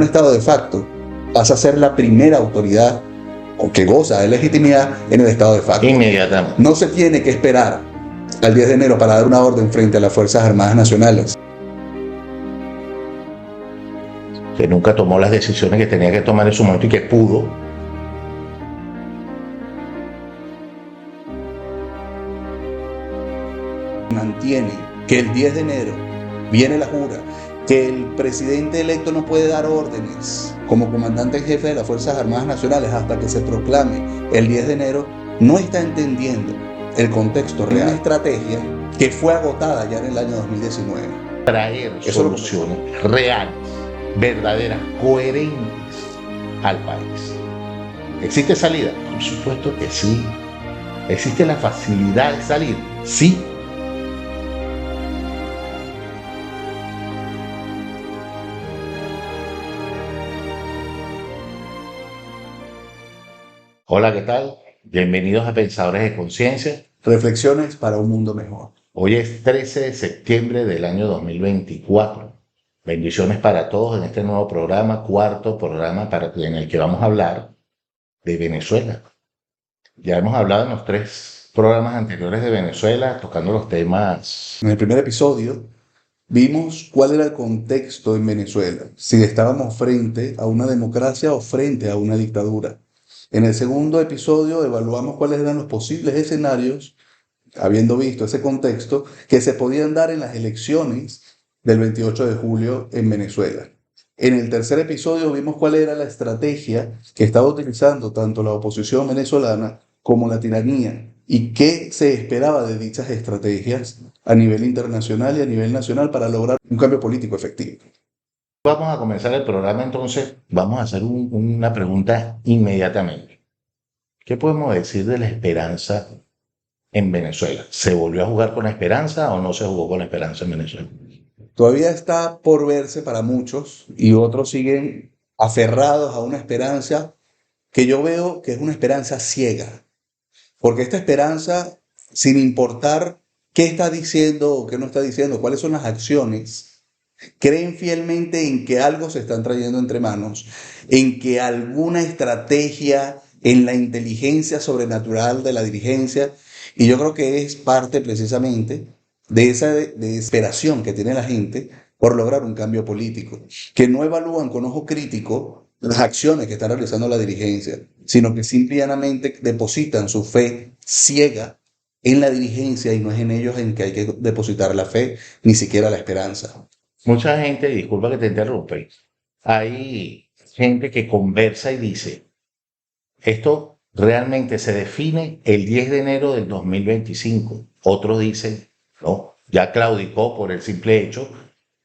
estado de facto, pasa a ser la primera autoridad o que goza de legitimidad en el estado de facto. Inmediatamente. No se tiene que esperar al 10 de enero para dar una orden frente a las Fuerzas Armadas Nacionales. Que nunca tomó las decisiones que tenía que tomar en su momento y que pudo. Mantiene que el 10 de enero viene la jura, que el presidente electo no puede dar órdenes como comandante en jefe de las Fuerzas Armadas Nacionales hasta que se proclame el 10 de enero, no está entendiendo el contexto real. Una estrategia que fue agotada ya en el año 2019. Traer soluciones reales, verdaderas, coherentes al país. ¿Existe salida? Por supuesto que sí. ¿Existe la facilidad de salir? Sí. Hola, ¿qué tal? Bienvenidos a Pensadores de Conciencia. Reflexiones para un mundo mejor. Hoy es 13 de septiembre del año 2024. Bendiciones para todos en este nuevo programa, cuarto programa en el que vamos a hablar de Venezuela. Ya hemos hablado en los 3 programas anteriores de Venezuela, tocando los temas. En el primer episodio vimos cuál era el contexto en Venezuela, si estábamos frente a una democracia o frente a una dictadura. En el segundo episodio evaluamos cuáles eran los posibles escenarios, habiendo visto ese contexto, que se podían dar en las elecciones del 28 de julio en Venezuela. En el tercer episodio vimos cuál era la estrategia que estaba utilizando tanto la oposición venezolana como la tiranía y qué se esperaba de dichas estrategias a nivel internacional y a nivel nacional para lograr un cambio político efectivo. Vamos a comenzar el programa, entonces vamos a hacer una pregunta inmediatamente. ¿Qué podemos decir de la esperanza en Venezuela? ¿Se volvió a jugar con la esperanza o no se jugó con la esperanza en Venezuela? Todavía está por verse para muchos y otros siguen aferrados a una esperanza que yo veo que es una esperanza ciega. Porque esta esperanza, sin importar qué está diciendo o qué no está diciendo, cuáles son las acciones, creen fielmente en que algo se están trayendo entre manos, en que alguna estrategia, en la inteligencia sobrenatural de la dirigencia, y yo creo que es parte precisamente de esa desesperación que tiene la gente por lograr un cambio político, que no evalúan con ojo crítico las acciones que está realizando la dirigencia, sino que simplemente depositan su fe ciega en la dirigencia y no es en ellos en que hay que depositar la fe, ni siquiera la esperanza. Mucha gente, disculpa que te interrumpa, hay gente que conversa y dice, esto realmente se define el 10 de enero del 2025. Otros dicen, no, ya claudicó por el simple hecho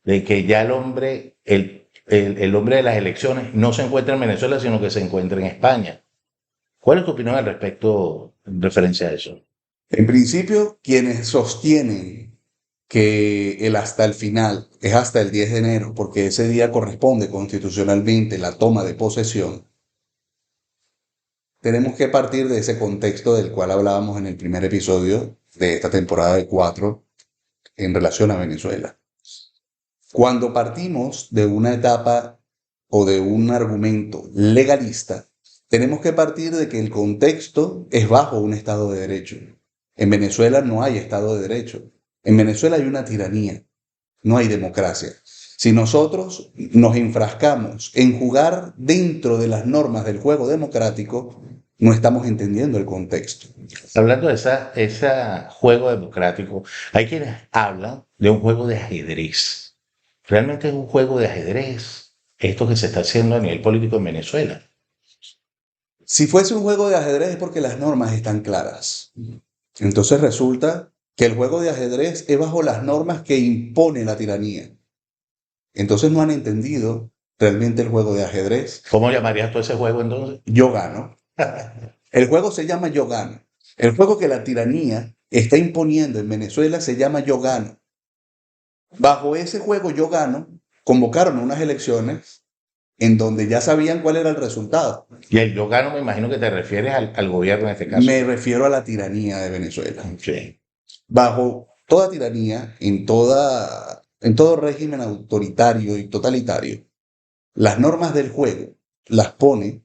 de que ya el hombre de las elecciones no se encuentra en Venezuela, sino que se encuentra en España. ¿Cuál es tu opinión al respecto en referencia a eso? En principio, quienes sostienen que el hasta el final es hasta el 10 de enero, porque ese día corresponde constitucionalmente la toma de posesión, tenemos que partir de ese contexto del cual hablábamos en el primer episodio de esta temporada de 4 en relación a Venezuela. Cuando partimos de una etapa o de un argumento legalista, tenemos que partir de que el contexto es bajo un Estado de Derecho. En Venezuela no hay Estado de Derecho. En Venezuela hay una tiranía, no hay democracia. Si nosotros nos enfrascamos en jugar dentro de las normas del juego democrático, no estamos entendiendo el contexto. Hablando de ese juego democrático, hay quienes hablan de un juego de ajedrez. ¿Realmente es un juego de ajedrez esto que se está haciendo a nivel político en Venezuela? Si fuese un juego de ajedrez es porque las normas están claras. Entonces resulta que el juego de ajedrez es bajo las normas que impone la tiranía. Entonces no han entendido realmente el juego de ajedrez. ¿Cómo llamarías tú ese juego entonces? Yo gano. El juego se llama Yo gano. El juego que la tiranía está imponiendo en Venezuela se llama Yo gano. Bajo ese juego Yo gano, convocaron unas elecciones en donde ya sabían cuál era el resultado. Y el yo gano me imagino que te refieres al gobierno en este caso. Me refiero a la tiranía de Venezuela. Sí. Bajo toda tiranía, en todo régimen autoritario y totalitario, Las normas del juego las pone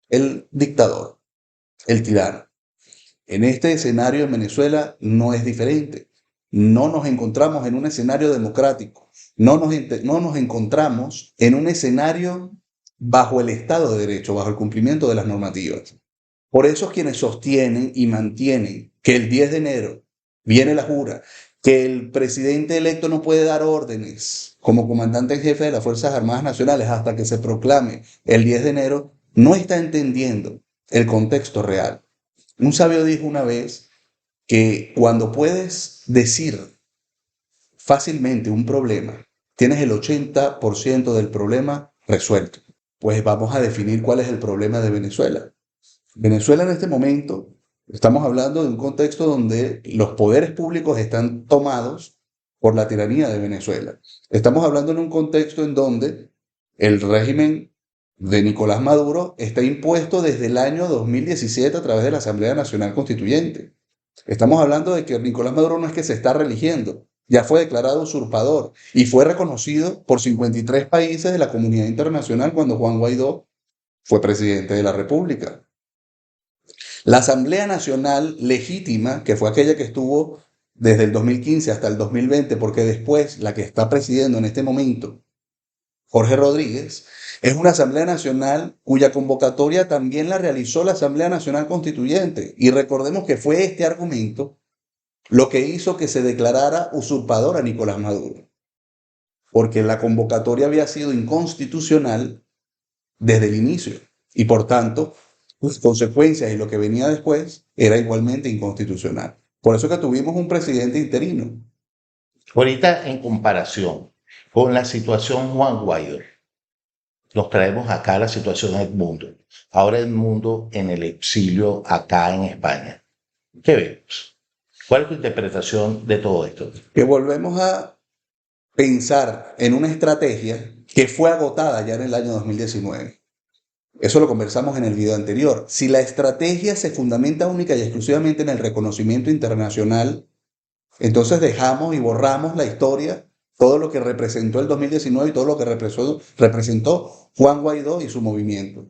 el dictador, el tirano. En este escenario en Venezuela no es diferente. No nos encontramos en un escenario democrático. No nos encontramos en un escenario bajo el Estado de Derecho, bajo el cumplimiento de las normativas. Por eso quienes sostienen y mantienen que el 10 de enero viene la jura, que el presidente electo no puede dar órdenes como comandante en jefe de las Fuerzas Armadas Nacionales hasta que se proclame el 10 de enero, no está entendiendo el contexto real. Un sabio dijo una vez que cuando puedes decir fácilmente un problema, tienes el 80% del problema resuelto. Pues vamos a definir cuál es el problema de Venezuela. Venezuela en este momento, estamos hablando de un contexto donde los poderes públicos están tomados por la tiranía de Venezuela. Estamos hablando en un contexto en donde el régimen de Nicolás Maduro está impuesto desde el año 2017 a través de la Asamblea Nacional Constituyente. Estamos hablando de que Nicolás Maduro no es que se está reeligiendo, ya fue declarado usurpador y fue reconocido por 53 países de la comunidad internacional cuando Juan Guaidó fue presidente de la República. La Asamblea Nacional legítima, que fue aquella que estuvo desde el 2015 hasta el 2020, porque después la que está presidiendo en este momento, Jorge Rodríguez, es una Asamblea Nacional cuya convocatoria también la realizó la Asamblea Nacional Constituyente. Y recordemos que fue este argumento lo que hizo que se declarara usurpador a Nicolás Maduro, porque la convocatoria había sido inconstitucional desde el inicio y por tanto las consecuencias y lo que venía después era igualmente inconstitucional. Por eso que tuvimos un presidente interino. Ahorita, en comparación con la situación Juan Guaidó, nos traemos acá la situación de Edmundo. Ahora Edmundo en el exilio acá en España. ¿Qué vemos? ¿Cuál es tu interpretación de todo esto? Que volvemos a pensar en una estrategia que fue agotada ya en el año 2019. Eso lo conversamos en el video anterior. Si la estrategia se fundamenta única y exclusivamente en el reconocimiento internacional, entonces dejamos y borramos la historia, todo lo que representó el 2019 y todo lo que representó Juan Guaidó y su movimiento,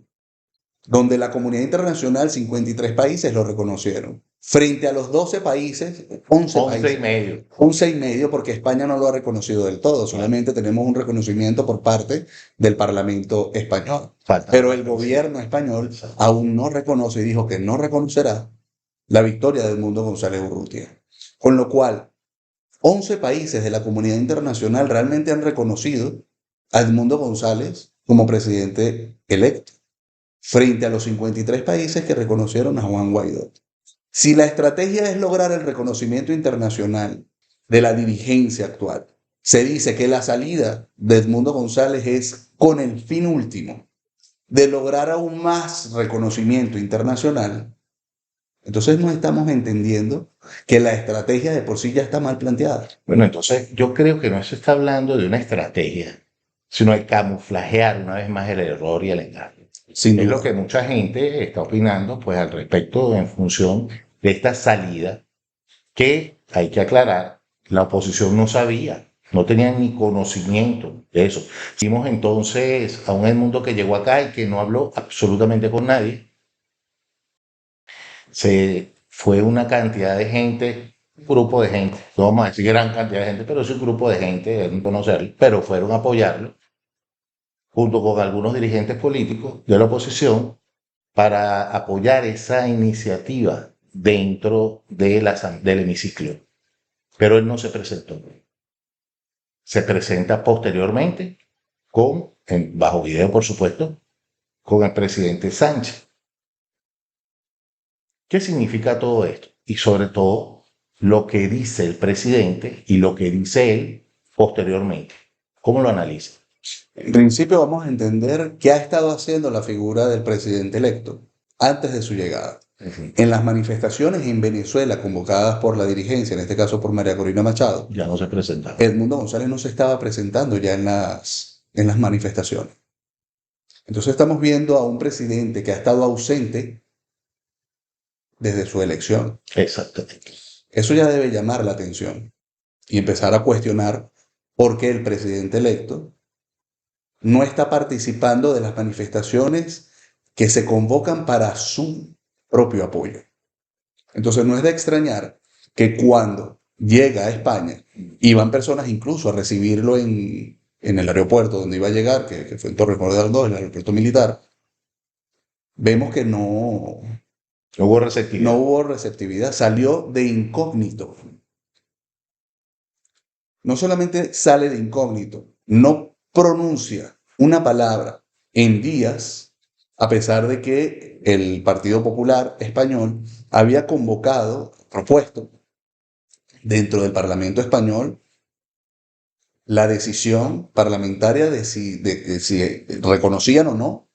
donde la comunidad internacional, 53 países lo reconocieron. Frente a los 12 países, 11 11 y países. medio. 11 y medio porque España no lo ha reconocido del todo, solamente tenemos un reconocimiento por parte del Parlamento español. Falta. Pero el gobierno español aún no reconoce y dijo que no reconocerá la victoria de Edmundo González Urrutia. Con lo cual, 11 países de la comunidad internacional realmente han reconocido a Edmundo González como presidente electo, frente a los 53 países que reconocieron a Juan Guaidó. Si la estrategia es lograr el reconocimiento internacional de la dirigencia actual, se dice que la salida de Edmundo González es con el fin último de lograr aún más reconocimiento internacional, entonces no estamos entendiendo que la estrategia de por sí ya está mal planteada. Bueno, entonces yo creo que no se está hablando de una estrategia, sino de camuflajear una vez más el error y el engaño. Sin Es duda. lo que mucha gente está opinando pues al respecto en función de esta salida que hay que aclarar, la oposición no sabía, no tenía ni conocimiento de eso. Vimos entonces a un Edmundo que llegó acá y que no habló absolutamente con nadie. Se fue una cantidad de gente, un grupo de gente, no vamos a decir gran cantidad de gente, pero sí un grupo de gente, de no conocerlo, pero fueron a apoyarlo, junto con algunos dirigentes políticos de la oposición, para apoyar esa iniciativa dentro de del hemiciclo. Pero él no se presentó. Se presenta posteriormente bajo video por supuesto, con el presidente Sánchez. ¿Qué significa todo esto? Y sobre todo, lo que dice el presidente y lo que dice él posteriormente. ¿Cómo lo analiza? En principio vamos a entender qué ha estado haciendo la figura del presidente electo antes de su llegada. En las manifestaciones en Venezuela convocadas por la dirigencia, en este caso por María Corina Machado, Ya no se presentaba. Edmundo González no se estaba presentando ya en las manifestaciones. Entonces estamos viendo a un presidente que ha estado ausente desde su elección. Exactamente. Eso ya debe llamar la atención y empezar a cuestionar por qué el presidente electo no está participando de las manifestaciones que se convocan para su propio apoyo. Entonces no es de extrañar que cuando llega a España, y van personas incluso a recibirlo en el aeropuerto donde iba a llegar, que fue en Torres Modelo 2, el aeropuerto militar, vemos que No hubo no receptividad. hubo receptividad, salió de incógnito. No solamente sale de incógnito, no pronuncia una palabra en días, a pesar de que el Partido Popular Español había convocado, propuesto dentro del Parlamento español la decisión parlamentaria de si reconocían o no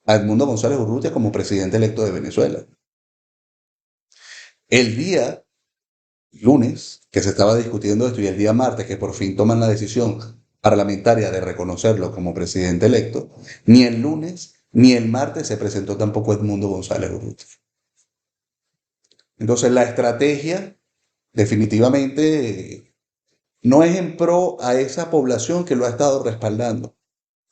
a Edmundo González Urrutia como presidente electo de Venezuela. El día lunes que se estaba discutiendo esto y el día martes que por fin toman la decisión parlamentaria de reconocerlo como presidente electo, ni el lunes ni el martes se presentó tampoco Edmundo González Urrutia. Entonces la estrategia definitivamente no es en pro a esa población que lo ha estado respaldando,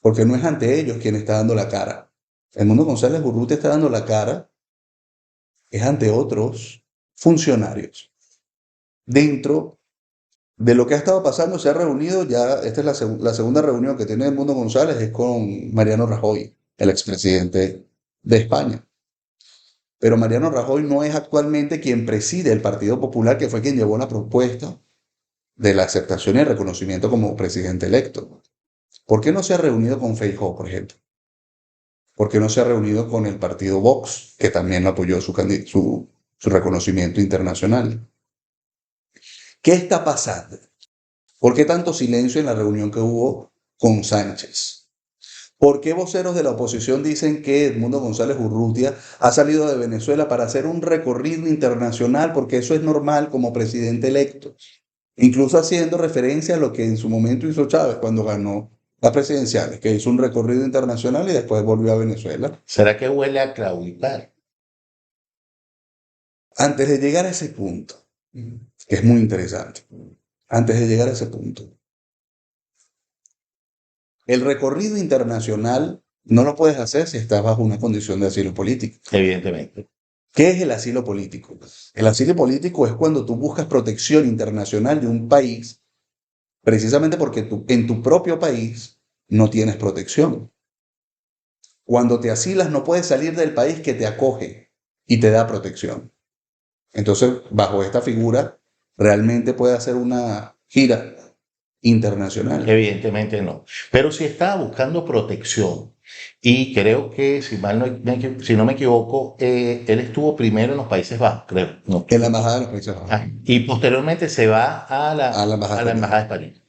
porque no es ante ellos quien está dando la cara. Edmundo González Urrutia está dando la cara, es ante otros funcionarios. Dentro de lo que ha estado pasando, se ha reunido ya, esta es la segunda reunión que tiene Edmundo González, es con Mariano Rajoy, el expresidente de España. Pero Mariano Rajoy no es actualmente quien preside el Partido Popular, que fue quien llevó la propuesta de la aceptación y el reconocimiento como presidente electo. ¿Por qué no se ha reunido con Feijóo, por ejemplo? ¿Por qué no se ha reunido con el partido Vox, que también apoyó su reconocimiento internacional? ¿Qué está pasando? ¿Por qué tanto silencio en la reunión que hubo con Sánchez? ¿Por qué voceros de la oposición dicen que Edmundo González Urrutia ha salido de Venezuela para hacer un recorrido internacional? Porque eso es normal como presidente electo. Incluso haciendo referencia a lo que en su momento hizo Chávez cuando ganó las presidenciales, que hizo un recorrido internacional y después volvió a Venezuela. ¿Será que huele a claudicar? Antes de llegar a ese punto, que es muy interesante, antes de llegar a ese punto, el recorrido internacional no lo puedes hacer si estás bajo una condición de asilo político. Evidentemente. ¿Qué es el asilo político? El asilo político es cuando tú buscas protección internacional de un país, precisamente porque en tu propio país no tienes protección. Cuando te asilas no puedes salir del país que te acoge y te da protección. Entonces, bajo esta figura, realmente puede hacer una gira internacional. Evidentemente no. Pero si estaba buscando protección, y creo que, si no me equivoco, él estuvo primero en los Países Bajos, creo. No. En la Embajada de los Países Bajos. Y posteriormente se va a A la Embajada a la española. Embajada de España.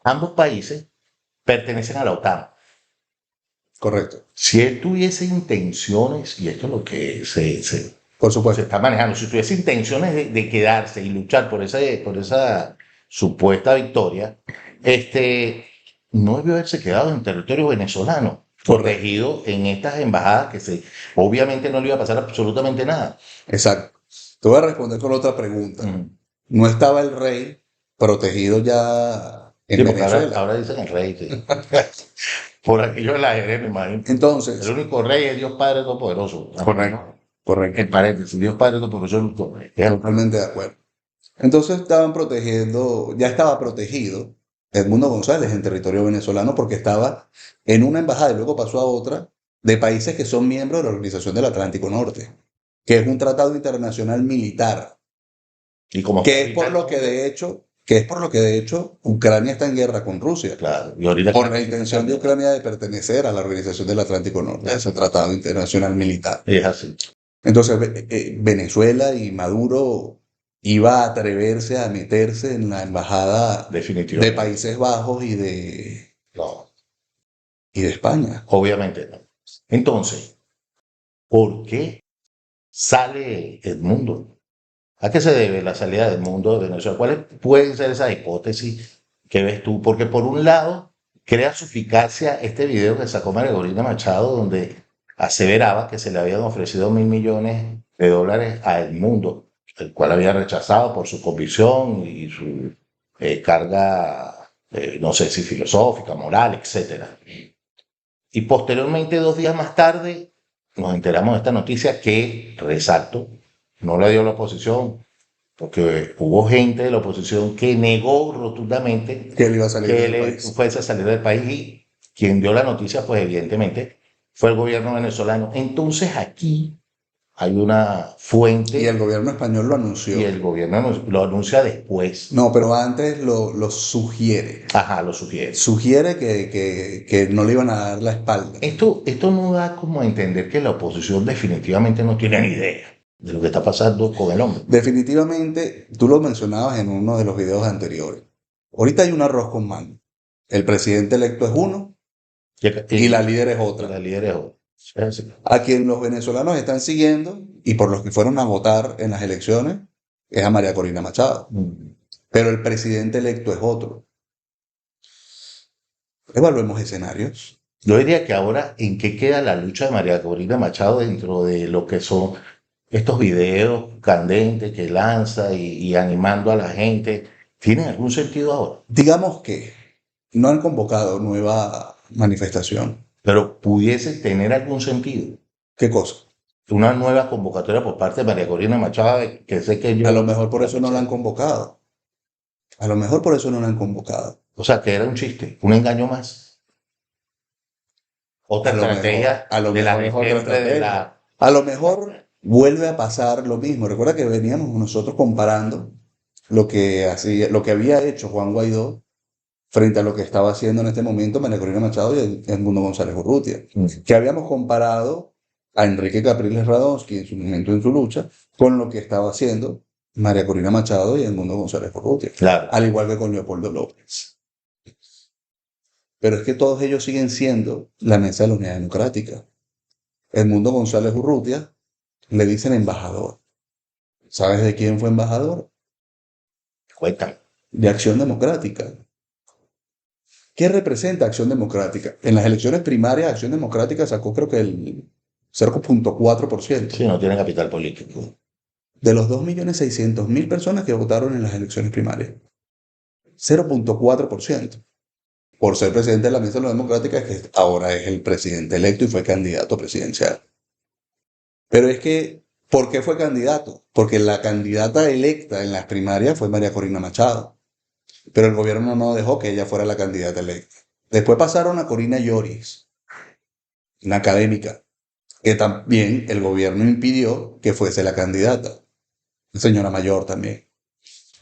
Ambos países pertenecen a la OTAN. Correcto. Si él tuviese intenciones, y esto es lo que Por se supuesto. está manejando, si tuviese intenciones de quedarse y luchar por esa supuesta victoria, no debió haberse quedado en territorio venezolano, Correcto. protegido en estas embajadas obviamente no le iba a pasar absolutamente nada. Exacto. Te voy a responder con otra pregunta. Ujú. ¿No estaba el rey protegido ya en Sí, porque Venezuela? ahora dicen el rey, sí. Por aquello del ajedrez, me imagino. El Entonces, único rey es Dios Padre Todopoderoso. correcto, correcto, En paréntesis, Dios Padre Todopoderoso es el único rey. Es el- totalmente de acuerdo. Entonces estaban protegiendo, ya estaba protegido Edmundo González en territorio venezolano porque estaba en una embajada y luego pasó a otra de países que son miembros de la Organización del Atlántico Norte, que es un tratado internacional militar, Y como que es por lo que de hecho Ucrania está en guerra con Rusia, Claro, y ahorita por la intención de Ucrania de pertenecer a la Organización del Atlántico Norte, a ese tratado internacional militar. es así. Entonces, Venezuela y Maduro iba a atreverse a meterse en la embajada de Definitivamente. Países Bajos No, y de España. obviamente no. Entonces, ¿por qué sale Edmundo? ¿A qué se debe la salida de Edmundo de Venezuela? ¿Cuáles pueden ser esas hipótesis que ves tú? Porque por un lado, crea suficacia este video que sacó María Corina Machado, donde aseveraba que se le habían ofrecido $1.000 millones a Edmundo, el cual había rechazado por su convicción y su carga, no sé si filosófica, moral, etcétera. Y posteriormente, 2 días más tarde, nos enteramos de esta noticia que, resalto, no la dio la oposición, porque hubo gente de la oposición que negó rotundamente que él iba a salir que del él país. fuese a salir del país y quien dio la noticia, pues evidentemente fue el gobierno venezolano. Entonces aquí hay una Y el fuente gobierno español lo y anunció. el gobierno lo anuncia después. No, pero antes lo sugiere. Ajá, lo sugiere. Sugiere que no le iban a dar la espalda. Esto no da como a entender que la oposición definitivamente no tiene ni idea de lo que está pasando con el hombre. Definitivamente, tú lo mencionabas en uno de los videos anteriores. Ahorita hay un arroz con mango. El presidente electo es uno y la líder es otra. La líder es otra. Es así. A quien los venezolanos están siguiendo y por los que fueron a votar en las elecciones es a María Corina Machado. Pero el presidente electo es otro. Evaluemos escenarios. Yo diría que ahora, ¿en qué queda la lucha de María Corina Machado dentro de lo que son estos videos candentes que lanza y animando a la gente? ¿Tienen algún sentido ahora? Digamos que no han convocado nueva manifestación. Pero pudiese tener algún sentido. ¿Qué cosa? Una nueva convocatoria por parte de María Corina Machado, que sé que yo... A lo mejor por eso no la han convocado. A lo mejor por eso no la han convocado. O sea, que era un chiste, un engaño más. Otra estrategia A lo de la mejor de es otra siempre, de estrategia. la... A lo mejor vuelve a pasar lo mismo. Recuerda que veníamos nosotros comparando lo que había hecho Juan Guaidó frente a lo que estaba haciendo en este momento María Corina Machado y Edmundo González Urrutia. Que habíamos comparado a Enrique Capriles Radonsky en su momento en su lucha con lo que estaba haciendo María Corina Machado y Edmundo González Urrutia. Claro. Al igual que con Leopoldo López. Pero es que todos ellos siguen siendo la mesa de la Unidad Democrática. Edmundo González Urrutia le dicen embajador. ¿Sabes de quién fue embajador? Cuéntame. De Acción Democrática. ¿Qué representa Acción Democrática? En las elecciones primarias, Acción Democrática sacó creo que el 0,4%. Sí, no tiene capital político. De los 2.600.000 personas que votaron en las elecciones primarias. 0,4%. Por ser presidente de la Mesa de la Democrática, que ahora es el presidente electo y fue candidato presidencial. Pero es que, ¿por qué fue candidato? Porque la candidata electa en las primarias fue María Corina Machado. Pero el gobierno no dejó que ella fuera la candidata electa. Después pasaron a Corina Lloris, una académica, que también el gobierno impidió que fuese la candidata. Una señora mayor también.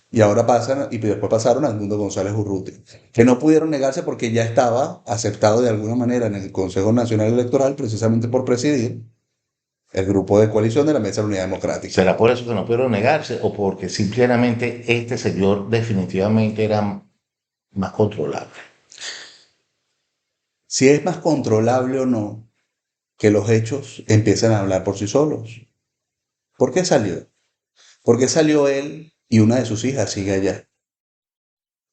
Y ahora después pasaron a Edmundo González Urrutia, que no pudieron negarse porque ya estaba aceptado de alguna manera en el Consejo Nacional Electoral, precisamente por presidir el grupo de coalición de la Mesa de la Unidad Democrática. ¿Será por eso que no pudieron negarse o porque simplemente este señor definitivamente era más controlable? Si es más controlable o no, que los hechos empiecen a hablar por sí solos. ¿Por qué salió? ¿Por qué salió él y una de sus hijas sigue allá?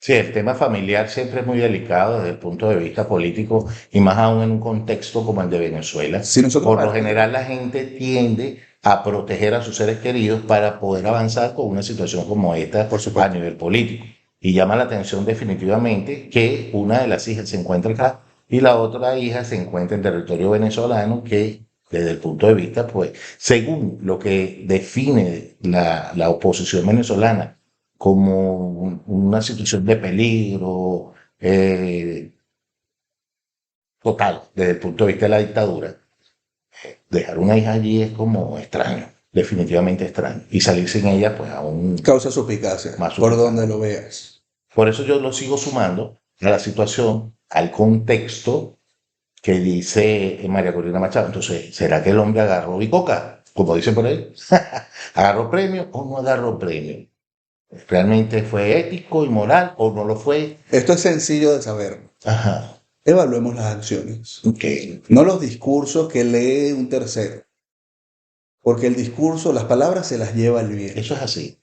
Sí, el tema familiar siempre es muy delicado desde el punto de vista político y más aún en un contexto como el de Venezuela. Si nosotros Por lo general la gente tiende a proteger a sus seres queridos para poder avanzar con una situación como esta Por supuesto. a nivel político. Y llama la atención definitivamente que una de las hijas se encuentra acá y la otra hija se encuentra en territorio venezolano que desde el punto de vista, pues, según lo que define la oposición venezolana, como una situación de peligro total desde el punto de vista de la dictadura, dejar una hija allí es como extraño, definitivamente extraño. Y salir sin ella, pues aún Causa suspicacia, más por suspicacia. donde lo veas. Por eso yo lo sigo sumando a la situación, al contexto que dice María Corina Machado. Entonces, ¿será que el hombre agarró bicoca? Como dicen por ahí. ¿Agarró premio o no agarró premio? ¿Realmente fue ético y moral o no lo fue? Esto es sencillo de saber. Ajá. Evaluemos las acciones, Ok. no los discursos que lee un tercero. Porque el discurso, las palabras se las lleva el viento. Eso es así.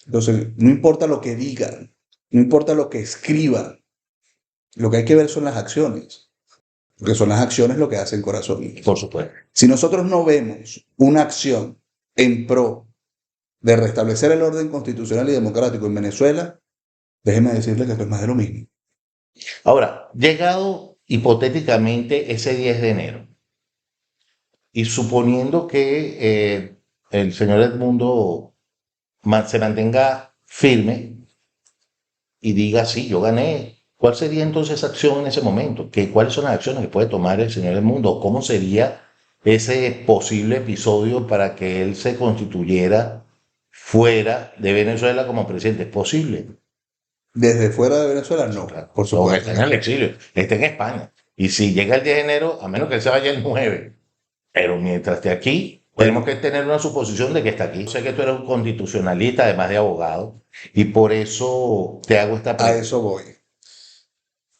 Entonces, no importa lo que digan, no importa lo que escriban, lo que hay que ver son las acciones. Porque son las acciones lo que hacen corazón. Por supuesto. Si nosotros no vemos una acción en pro de restablecer el orden constitucional y democrático en Venezuela, déjeme decirle que esto es más de lo mismo. Ahora, llegado hipotéticamente ese 10 de enero, y suponiendo que el señor Edmundo se mantenga firme y diga, sí, yo gané, ¿cuál sería entonces esa acción en ese momento? ¿Cuáles son las acciones que puede tomar el señor Edmundo? ¿Cómo sería ese posible episodio para que él se constituyera fuera de Venezuela como presidente? ¿Es posible? Desde fuera de Venezuela, no, Claro. por O supuesto está en que el no. exilio, está en España. Y si llega el 10 de enero, a menos que él se vaya el 9, pero mientras esté aquí, tenemos Bueno, que tener una suposición de que está aquí. Sé que tú eres un constitucionalista, además de abogado, y por eso te hago esta a pregunta. eso voy.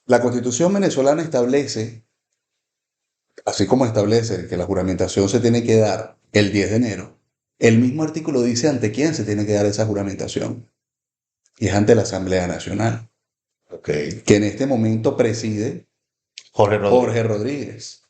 La Constitución venezolana establece, así como establece que la juramentación se tiene que dar el 10 de enero, el mismo artículo dice ante quién se tiene que dar esa juramentación. Y es ante la Asamblea Nacional, Ok. que en este momento preside Jorge Rodríguez. Jorge Rodríguez,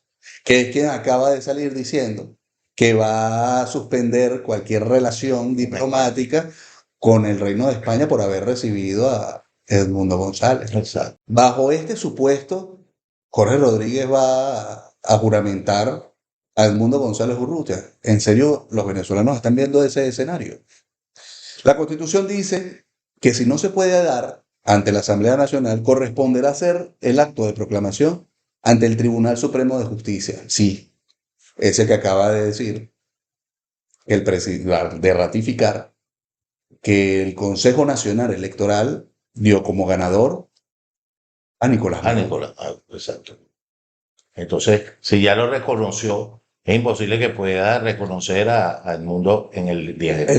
que es quien acaba de salir diciendo que va a suspender cualquier relación diplomática con el Reino de España por haber recibido a Edmundo González. Exacto. Bajo este supuesto, Jorge Rodríguez va a juramentar a Edmundo González Urrutia. En serio, los venezolanos están viendo ese escenario. La Constitución dice que si no se puede dar ante la Asamblea Nacional, corresponderá hacer el acto de proclamación ante el Tribunal Supremo de Justicia. Sí, ese que acaba de decir, de ratificar que el Consejo Nacional Electoral dio como ganador a Nicolás Ah, Maduro. Nicolás. Exacto. Entonces, si ya lo reconoció, es imposible que pueda reconocer al mundo en el 10 de enero.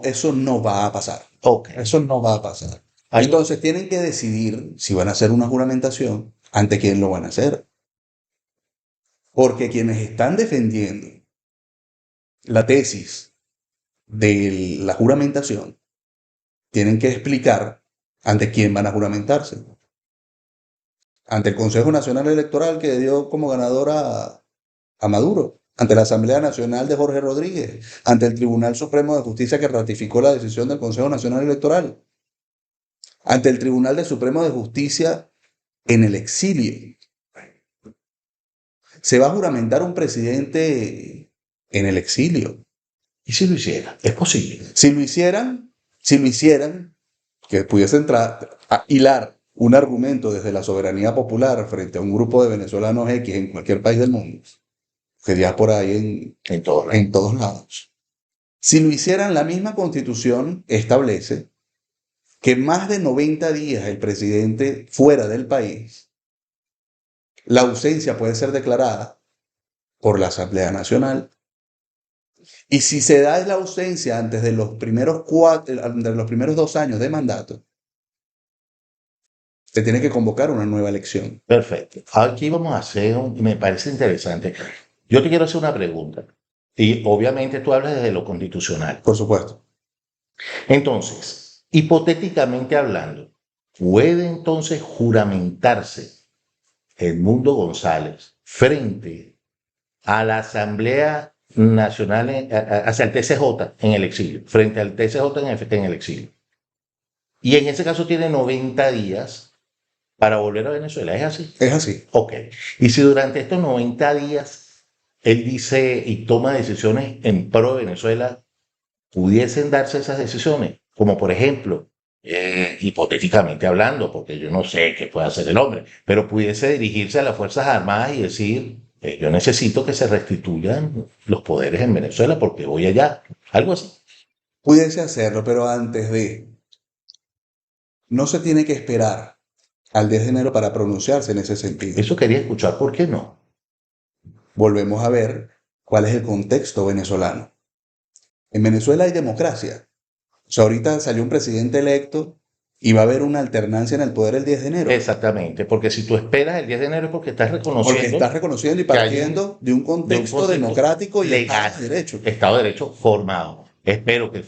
Eso no va a pasar. Ok. Eso no va a pasar. Hay un- Entonces tienen que decidir si van a hacer una juramentación, ante quién lo van a hacer. Porque quienes están defendiendo la tesis de la juramentación tienen que explicar ante quién van a juramentarse. Ante el Consejo Nacional Electoral que dio como ganador a Maduro, ante la Asamblea Nacional de Jorge Rodríguez, ante el Tribunal Supremo de Justicia que ratificó la decisión del Consejo Nacional Electoral, ante el Tribunal de Supremo de Justicia en el exilio. Se va a juramentar un presidente en el exilio. ¿Y si lo hiciera? Es posible. Si lo hicieran, que pudiese entrar a hilar un argumento desde la soberanía popular frente a un grupo de venezolanos X en cualquier país del mundo, que ya por ahí en todos lados. Si lo hicieran, la misma constitución establece que más de 90 días el presidente fuera del país, la ausencia puede ser declarada por la Asamblea Nacional. Y si se da la ausencia antes de los primeros 2 años de mandato, se tiene que convocar una nueva elección. Perfecto. Aquí vamos a hacer me parece interesante. Yo te quiero hacer una pregunta. Y obviamente tú hablas desde lo constitucional. Por supuesto. Entonces, hipotéticamente hablando, ¿puede entonces juramentarse Edmundo González frente a la Asamblea Nacional, hacia el TCJ en el exilio, frente al TCJ en el exilio? Y en ese caso tiene 90 días para volver a Venezuela, ¿es así? Es así. Ok. Y si durante estos 90 días él dice y toma decisiones en pro de Venezuela, pudiesen darse esas decisiones, como por ejemplo, hipotéticamente hablando, porque yo no sé qué puede hacer el hombre, pero pudiese dirigirse a las Fuerzas Armadas y decir, yo necesito que se restituyan los poderes en Venezuela porque voy allá, algo así. Pudiese hacerlo, pero antes de, no se tiene que esperar al 10 de enero para pronunciarse en ese sentido. Eso quería escuchar, ¿por qué no? Volvemos a ver cuál es el contexto venezolano. En Venezuela hay democracia. O sea, ahorita salió un presidente electo y va a haber una alternancia en el poder el 10 de enero. Exactamente, porque si tú esperas el 10 de enero es porque estás Porque reconociendo estás reconociendo y que hay partiendo de un contexto concepto democrático y legal, Estado de Derecho. Estado de Derecho formado. Espero que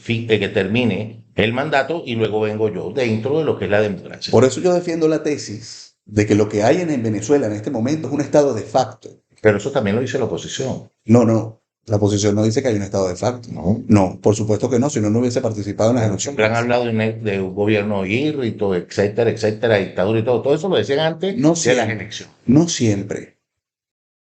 termine el mandato y luego vengo yo dentro de lo que es la democracia. Por eso yo defiendo la tesis de que lo que hay en Venezuela en este momento es un Estado de facto. Pero eso también lo dice la oposición. No, no. La oposición no dice que hay un estado de facto. No. No, por supuesto que no, si no hubiese participado en las Siempre han elecciones. hablado de un gobierno híbrido, etcétera, etcétera, dictadura y todo. Todo eso lo decían antes No de las siempre, elecciones. no siempre.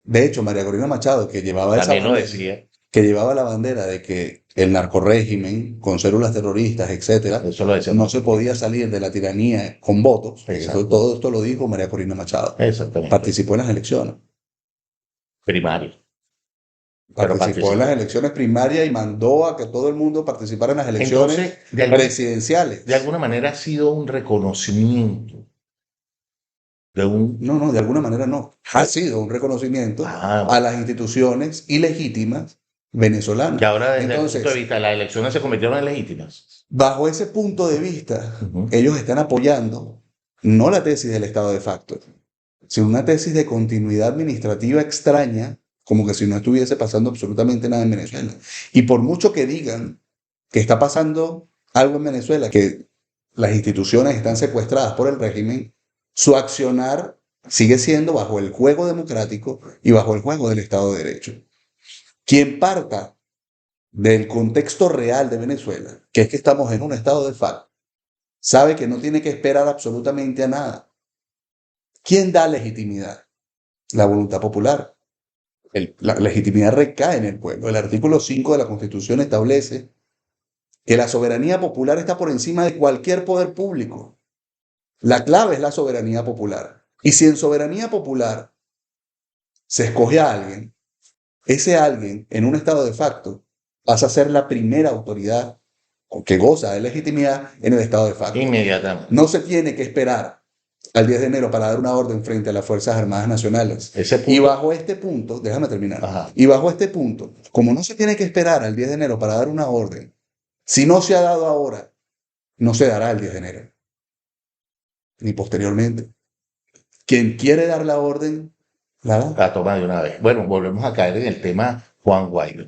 De hecho, María Corina Machado, que llevaba esa También lo bandera, decía. que llevaba la bandera de que el narcorrégimen, con células terroristas, etcétera, Eso lo decía no se mucho. podía salir de la tiranía con votos. Exacto. Todo esto lo dijo María Corina Machado. Exactamente. Participó en las elecciones. Primario. Pero Participó en las participó. elecciones primarias y mandó a que todo el mundo participara en las elecciones Entonces, de presidenciales. alguna manera ha sido un reconocimiento de un... No, de alguna manera no. Ha sido un reconocimiento Ah, a las instituciones ilegítimas venezolanas. que ahora desde el punto de Entonces, vista de las elecciones se convirtieron en legítimas. bajo ese punto de vista, Ujú. ellos están apoyando no la tesis del Estado de facto, sino una tesis de continuidad administrativa extraña, como que si no estuviese pasando absolutamente nada en Venezuela. Y por mucho que digan que está pasando algo en Venezuela, que las instituciones están secuestradas por el régimen, su accionar sigue siendo bajo el juego democrático y bajo el juego del Estado de Derecho. Quien parta del contexto real de Venezuela, que es que estamos en un estado de facto, sabe que no tiene que esperar absolutamente a nada. ¿Quién da legitimidad? La voluntad popular. La legitimidad recae en el pueblo. El artículo 5 de la Constitución establece que la soberanía popular está por encima de cualquier poder público. La clave es la soberanía popular. Y si en soberanía popular se escoge a alguien, ese alguien en un estado de facto pasa a ser la primera autoridad que goza de legitimidad en el estado de facto. Inmediatamente. No se tiene que esperar al 10 de enero para dar una orden frente a las Fuerzas Armadas Nacionales. Ese punto, Y bajo este punto, déjame terminar, ajá, y bajo este punto, como no se tiene que esperar al 10 de enero para dar una orden, si no se ha dado ahora, no se dará el 10 de enero, ni posteriormente. Quien quiere dar la orden, la da. la toma de una vez. Bueno, volvemos a caer en el tema Juan Guaidó,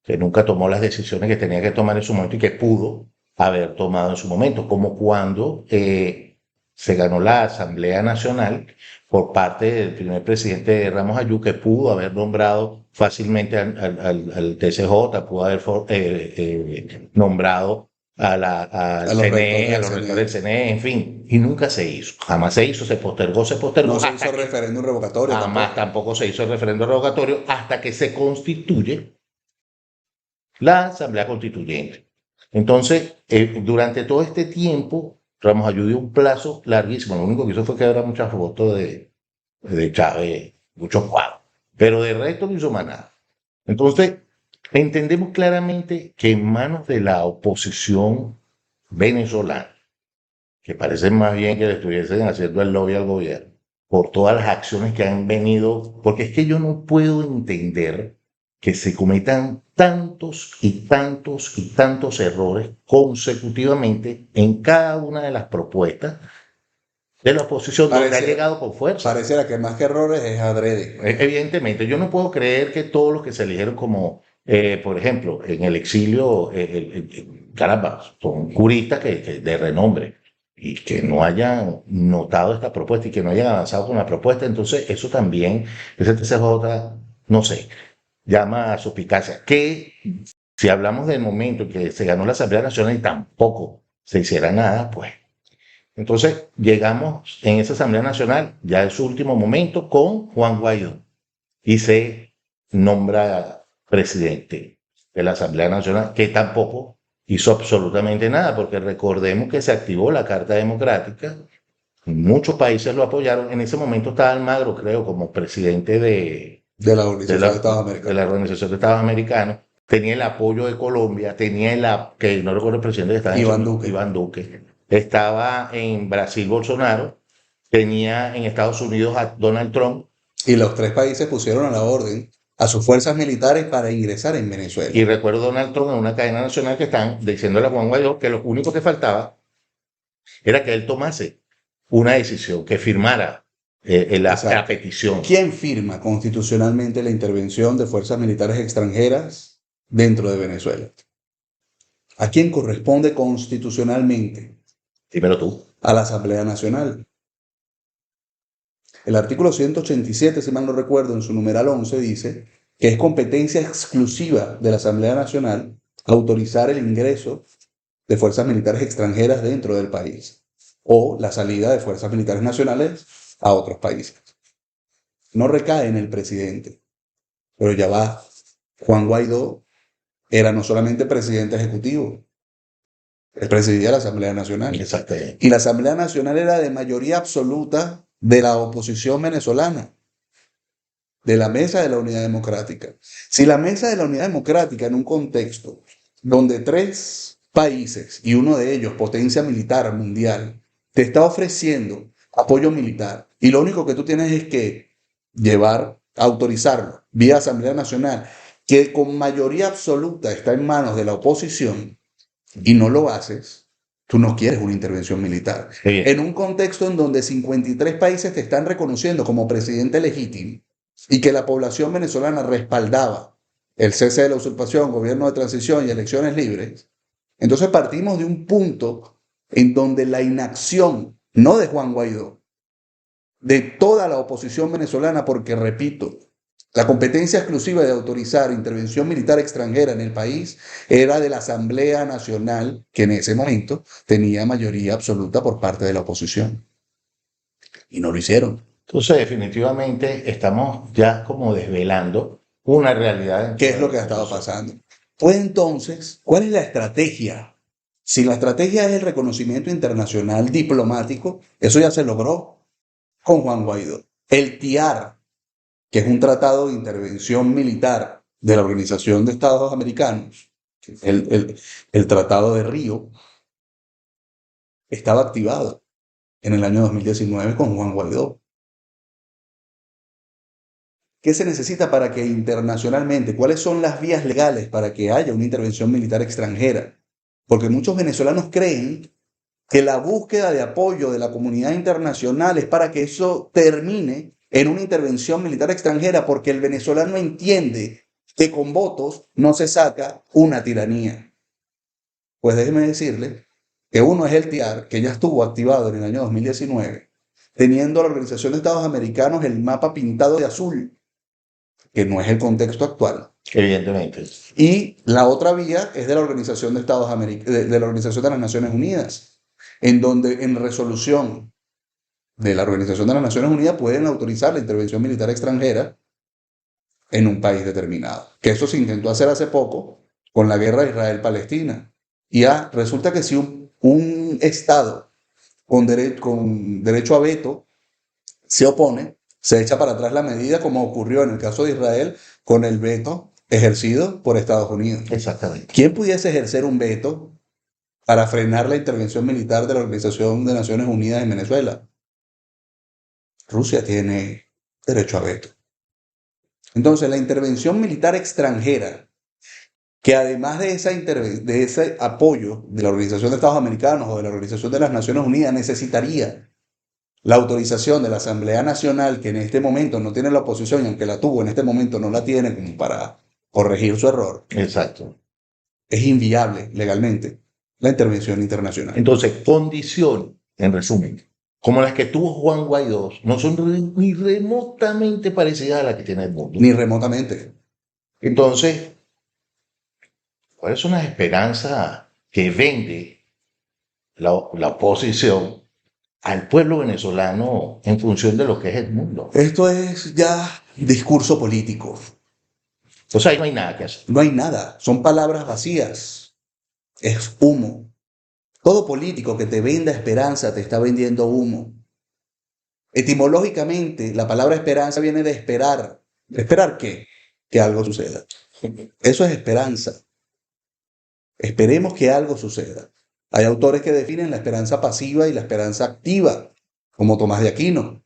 que nunca tomó las decisiones que tenía que tomar en su momento y que pudo haber tomado en su momento, como cuando se ganó la Asamblea Nacional por parte del primer presidente Ramos Ayú, que pudo haber nombrado fácilmente al TCJ, pudo haber nombrado al A los rectores CNE, a del los rectores del CNE. CNE, en fin, y nunca se hizo, jamás se hizo, se postergó, No se hasta hizo que referéndum revocatorio jamás tampoco. tampoco se hizo el referendo revocatorio hasta que se constituye la Asamblea Constituyente. Entonces, durante todo este tiempo, Ramos Ayú dio un plazo larguísimo. Lo único que hizo fue que hubiera muchas fotos de Chávez, muchos cuadros. Pero de resto no hizo más nada. Entonces, entendemos claramente que en manos de la oposición venezolana, que parece más bien que le estuviesen haciendo el lobby al gobierno, por todas las acciones que han venido, porque es que yo no puedo entender que se cometan tantos y tantos y tantos errores consecutivamente en cada una de las propuestas de la oposición donde ha Pareciera, llegado con fuerza. pareciera que más que errores es adrede. Evidentemente, yo no puedo creer que todos los que se eligieron como, por ejemplo, en el exilio, caramba, son curistas que de renombre y que no hayan notado esta propuesta y que no hayan avanzado con la propuesta. Entonces, eso también, ese TCJ, no sé, llama a suspicacia. Que si hablamos del momento en que se ganó la Asamblea Nacional y tampoco se hiciera nada, pues entonces llegamos en esa Asamblea Nacional, ya en su último momento, con Juan Guaidó y se nombra presidente de la Asamblea Nacional, que tampoco hizo absolutamente nada, porque recordemos que se activó la Carta Democrática, muchos países lo apoyaron, en ese momento estaba Almagro, creo, como presidente De la de Organización de la, Estados de la Americanos. Organización de Estados Americanos, tenía el apoyo de Colombia, tenía que no recuerdo el presidente que estaba en ese Iván momento, Duque. Iván Duque, estaba en Brasil Bolsonaro, tenía en Estados Unidos a Donald Trump, Y los tres países pusieron a la orden a sus fuerzas militares para ingresar en Venezuela. y recuerdo a Donald Trump en una cadena nacional que están diciéndole a Juan Guaidó que lo único que faltaba era que él tomase una decisión, que firmara la Exacto. petición. ¿Quién firma constitucionalmente la intervención de fuerzas militares extranjeras dentro de Venezuela? ¿A quién corresponde constitucionalmente? Dímelo tú. A la Asamblea Nacional. El artículo 187, si mal no recuerdo, en su numeral 11 dice que es competencia exclusiva de la Asamblea Nacional autorizar el ingreso de fuerzas militares extranjeras dentro del país o la salida de fuerzas militares nacionales a otros países. No recae en el presidente, pero ya va. Juan Guaidó era no solamente presidente ejecutivo, él presidía la Asamblea Nacional. Exactamente. Y la Asamblea Nacional era de mayoría absoluta de la oposición venezolana, de la Mesa de la Unidad Democrática. Si la Mesa de la Unidad Democrática, en un contexto donde 3 países, y uno de ellos potencia militar mundial, te está ofreciendo apoyo militar, y lo único que tú tienes es que autorizarlo vía Asamblea Nacional, que con mayoría absoluta está en manos de la oposición, y no lo haces, tú no quieres una intervención militar. Sí. En un contexto en donde 53 países te están reconociendo como presidente legítimo y que la población venezolana respaldaba el cese de la usurpación, gobierno de transición y elecciones libres, entonces partimos de un punto en donde la inacción, no de Juan Guaidó, de toda la oposición venezolana, porque repito, la competencia exclusiva de autorizar intervención militar extranjera en el país era de la Asamblea Nacional, que en ese momento tenía mayoría absoluta por parte de la oposición. Y no lo hicieron. Entonces, definitivamente estamos ya como desvelando una realidad. ¿Qué es lo que ha estado pasando? Pues entonces, ¿cuál es la estrategia? Si la estrategia es el reconocimiento internacional diplomático, eso ya se logró con Juan Guaidó. El TIAR, que es un tratado de intervención militar de la Organización de Estados Americanos, el Tratado de Río, estaba activado en el año 2019 con Juan Guaidó. ¿Qué se necesita para que internacionalmente, cuáles son las vías legales para que haya una intervención militar extranjera? Porque muchos venezolanos creen que la búsqueda de apoyo de la comunidad internacional es para que eso termine en una intervención militar extranjera, porque el venezolano entiende que con votos no se saca una tiranía. Pues déjeme decirle que uno es el TIAR, que ya estuvo activado en el año 2019, teniendo la Organización de Estados Americanos el mapa pintado de azul, que no es el contexto actual. Evidentemente. Y la otra vía es de la Organización de Estados Americanos, de la Organización de las Naciones Unidas, en donde en resolución de la Organización de las Naciones Unidas pueden autorizar la intervención militar extranjera en un país determinado. Que eso se intentó hacer hace poco con la guerra Israel-Palestina. Y resulta que si un Estado con derecho a veto se opone, se echa para atrás la medida, como ocurrió en el caso de Israel con el veto ejercido por Estados Unidos. Exactamente. ¿Quién pudiese ejercer un veto para frenar la intervención militar de la Organización de Naciones Unidas en Venezuela? Rusia tiene derecho a veto. Entonces, la intervención militar extranjera, que además de ese apoyo de la Organización de Estados Americanos o de la Organización de las Naciones Unidas, necesitaría la autorización de la Asamblea Nacional, que en este momento no tiene la oposición, y aunque la tuvo, en este momento no la tiene como para corregir su error. Exacto. Es inviable legalmente la intervención internacional. Entonces, condiciones, en resumen, como las que tuvo Juan Guaidó, no son ni remotamente parecidas a las que tiene el mundo. Ni remotamente. Entonces, ¿cuáles son las esperanzas que vende la oposición al pueblo venezolano en función de lo que es el mundo? Esto es ya discurso político. O sea, ahí no hay nada que hacer. No hay nada, son palabras vacías, es humo. Todo político que te venda esperanza te está vendiendo humo. Etimológicamente, la palabra esperanza viene de esperar. ¿Esperar qué? Que algo suceda. Eso es esperanza. Esperemos que algo suceda. Hay autores que definen la esperanza pasiva y la esperanza activa, como Tomás de Aquino.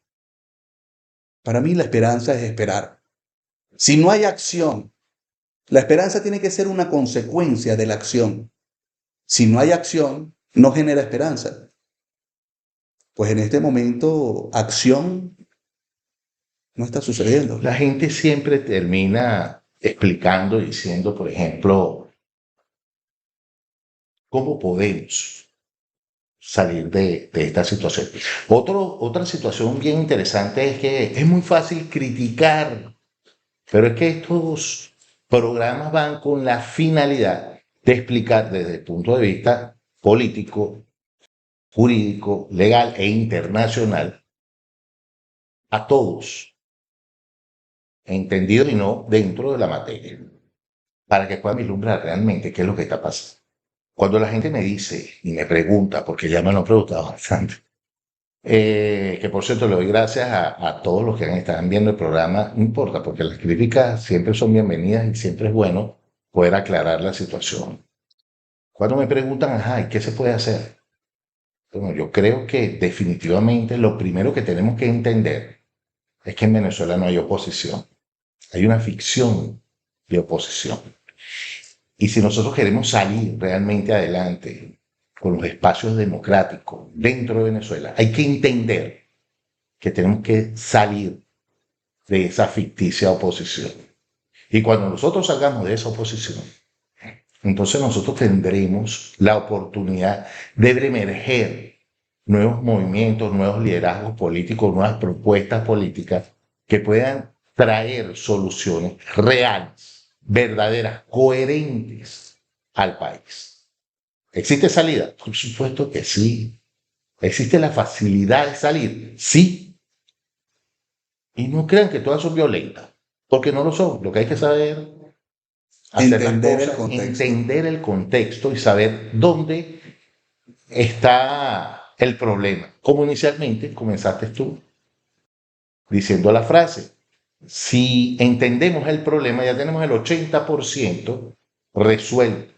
Para mí la esperanza es esperar. Si no hay acción, la esperanza tiene que ser una consecuencia de la acción. Si no hay acción, no genera esperanza. Pues en este momento, acción no está sucediendo. La gente siempre termina explicando, diciendo, por ejemplo, ¿cómo podemos salir de esta situación? Otra situación bien interesante es que es muy fácil criticar Pero es que estos programas van con la finalidad de explicar desde el punto de vista político, jurídico, legal e internacional a todos, entendido y no dentro de la materia, para que puedan vislumbrar realmente qué es lo que está pasando. Cuando la gente me dice y me pregunta, porque ya me lo han preguntado bastante, que por cierto le doy gracias a todos los que están viendo el programa, no importa, porque las críticas siempre son bienvenidas y siempre es bueno poder aclarar la situación. Cuando me preguntan, ajá, ¿y qué se puede hacer? Bueno, yo creo que definitivamente lo primero que tenemos que entender es que en Venezuela no hay oposición, hay una ficción de oposición. Y si nosotros queremos salir realmente adelante con los espacios democráticos dentro de Venezuela, hay que entender que tenemos que salir de esa ficticia oposición. Y cuando nosotros salgamos de esa oposición, entonces nosotros tendremos la oportunidad de ver emerger nuevos movimientos, nuevos liderazgos políticos, nuevas propuestas políticas que puedan traer soluciones reales, verdaderas, coherentes al país. ¿Existe salida? Por supuesto que sí. ¿Existe la facilidad de salir? Sí. Y no crean que todas son violentas, porque no lo son. Lo que hay que saber hacer las Entender el cosas, contexto. entender el contexto y saber dónde está el problema. Como inicialmente comenzaste tú diciendo la frase, si entendemos el problema ya tenemos el 80% resuelto.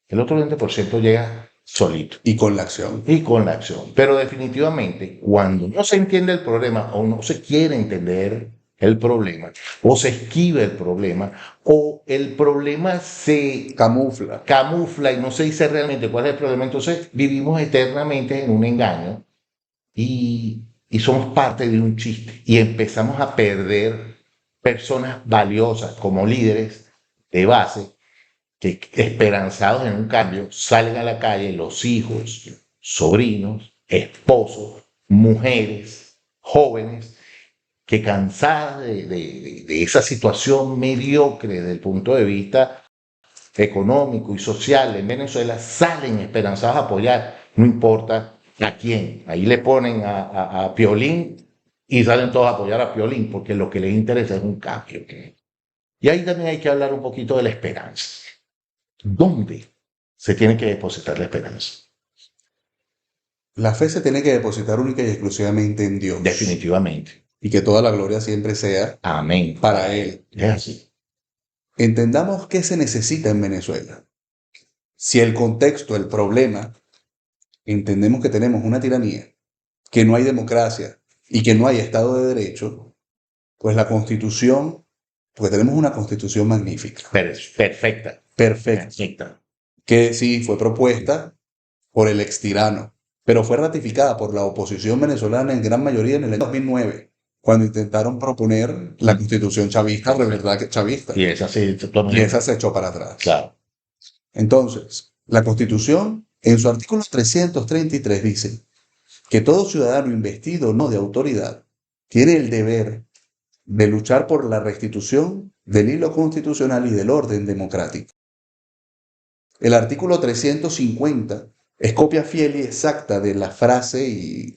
El otro 20% llega solito Y con la acción. y con la acción. Pero definitivamente, cuando no se entiende el problema o no se quiere entender el problema, o se esquiva el problema, o el problema se camufla y no se dice realmente cuál es el problema, entonces vivimos eternamente en un engaño y somos parte de un chiste y empezamos a perder personas valiosas como líderes de base que esperanzados en un cambio salen a la calle los hijos, sobrinos, esposos, mujeres, jóvenes, que cansadas de esa situación mediocre desde el punto de vista económico y social en Venezuela, salen esperanzados a apoyar, no importa a quién. Ahí le ponen a Piolín y salen todos a apoyar a Piolín porque lo que les interesa es un cambio. Y ahí también hay que hablar un poquito de la esperanza. ¿Dónde se tiene que depositar la esperanza? La fe se tiene que depositar única y exclusivamente en Dios. Definitivamente. Y que toda la gloria siempre sea Amén. para Él. Es así. Entendamos qué se necesita en Venezuela. Si el contexto, el problema, entendemos que tenemos una tiranía, que no hay democracia y que no hay Estado de Derecho, pues la Constitución, porque tenemos una Constitución magnífica. Perfecta. Perfecta. Que sí fue propuesta por el extirano, pero fue ratificada por la oposición venezolana en gran mayoría en el año 2009, cuando intentaron proponer la Constitución chavista, de verdad que chavista. Y esa sí, Y esa se echó para atrás. Claro. Entonces, la Constitución, en su artículo 333, dice que todo ciudadano investido no de autoridad tiene el deber de luchar por la restitución del hilo constitucional y del orden democrático. El artículo 350 es copia fiel y exacta de la frase